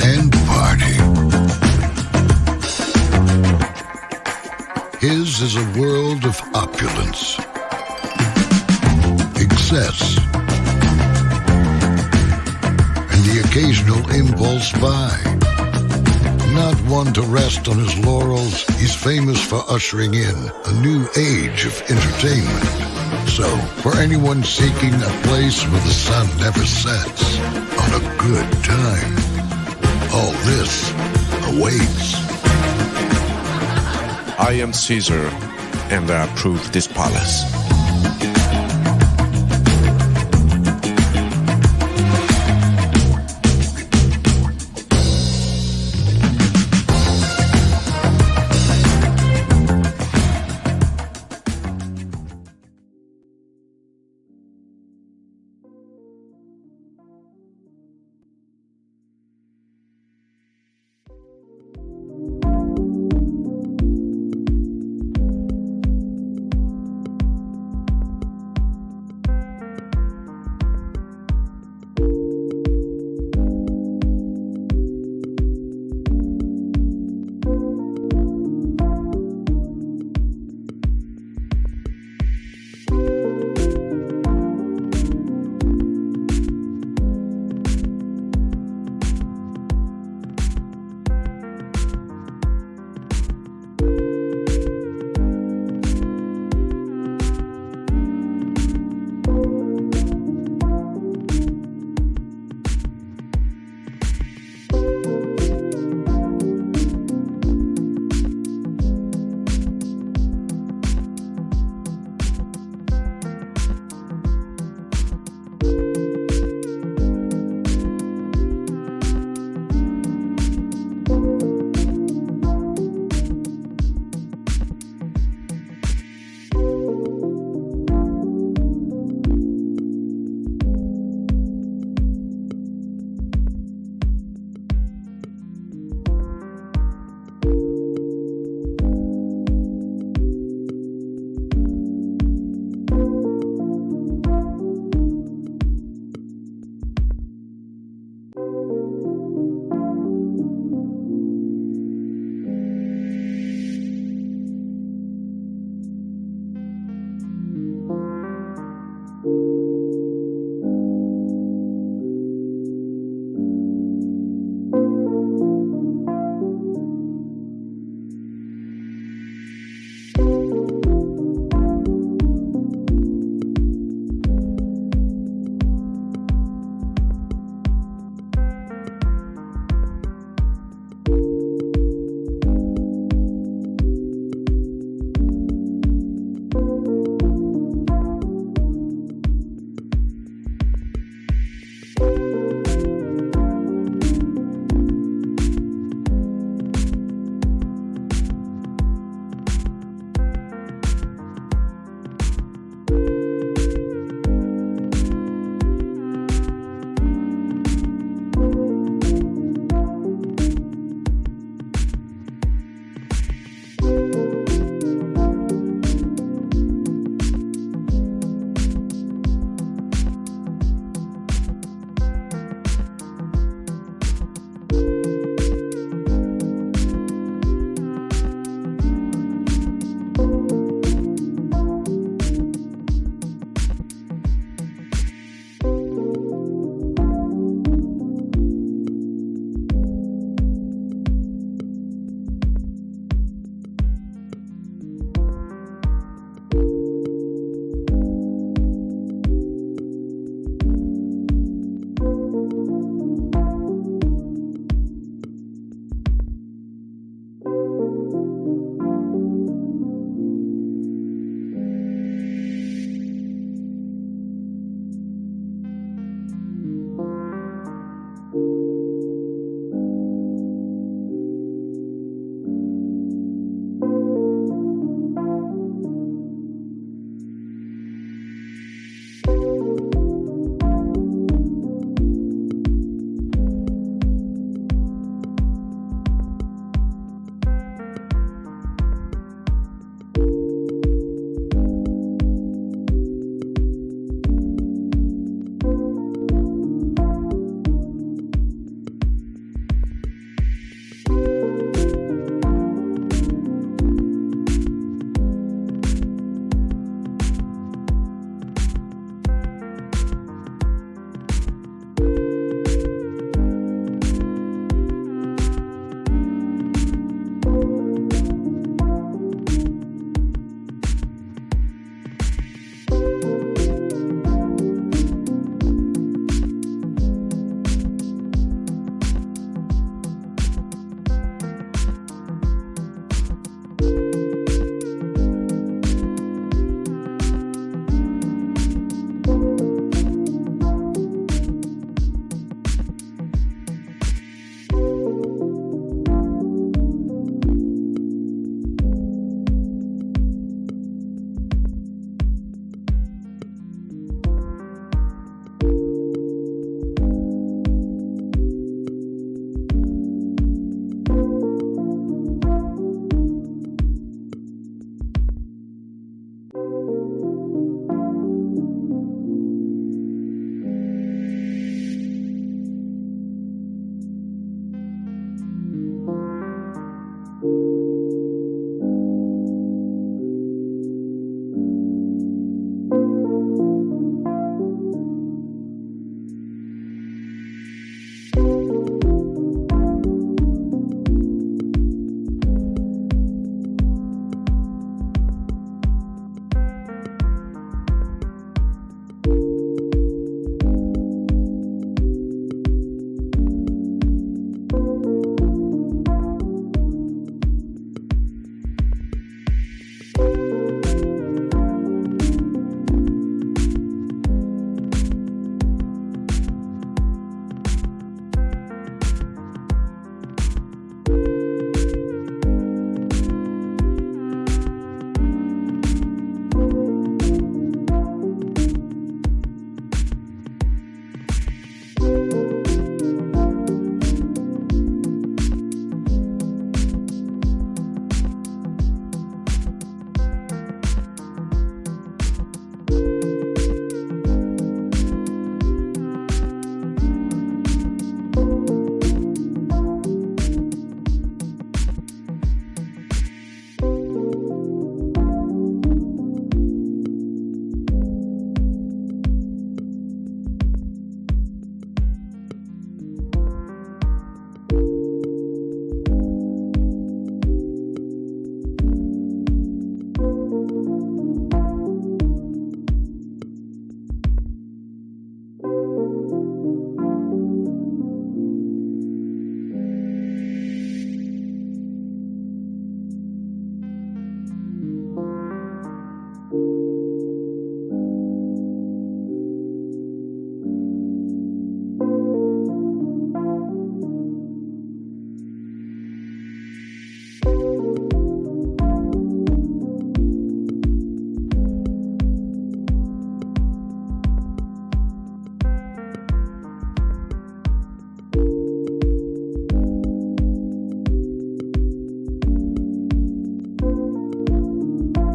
F: and party. His is a world of opulence, excess, and the occasional impulse buy. Not one to rest on his laurels, he's famous for ushering in a new age of entertainment. So, for anyone seeking a place where the sun never sets on a good time, all this awaits.
R: I am Caesar, and I approve this palace.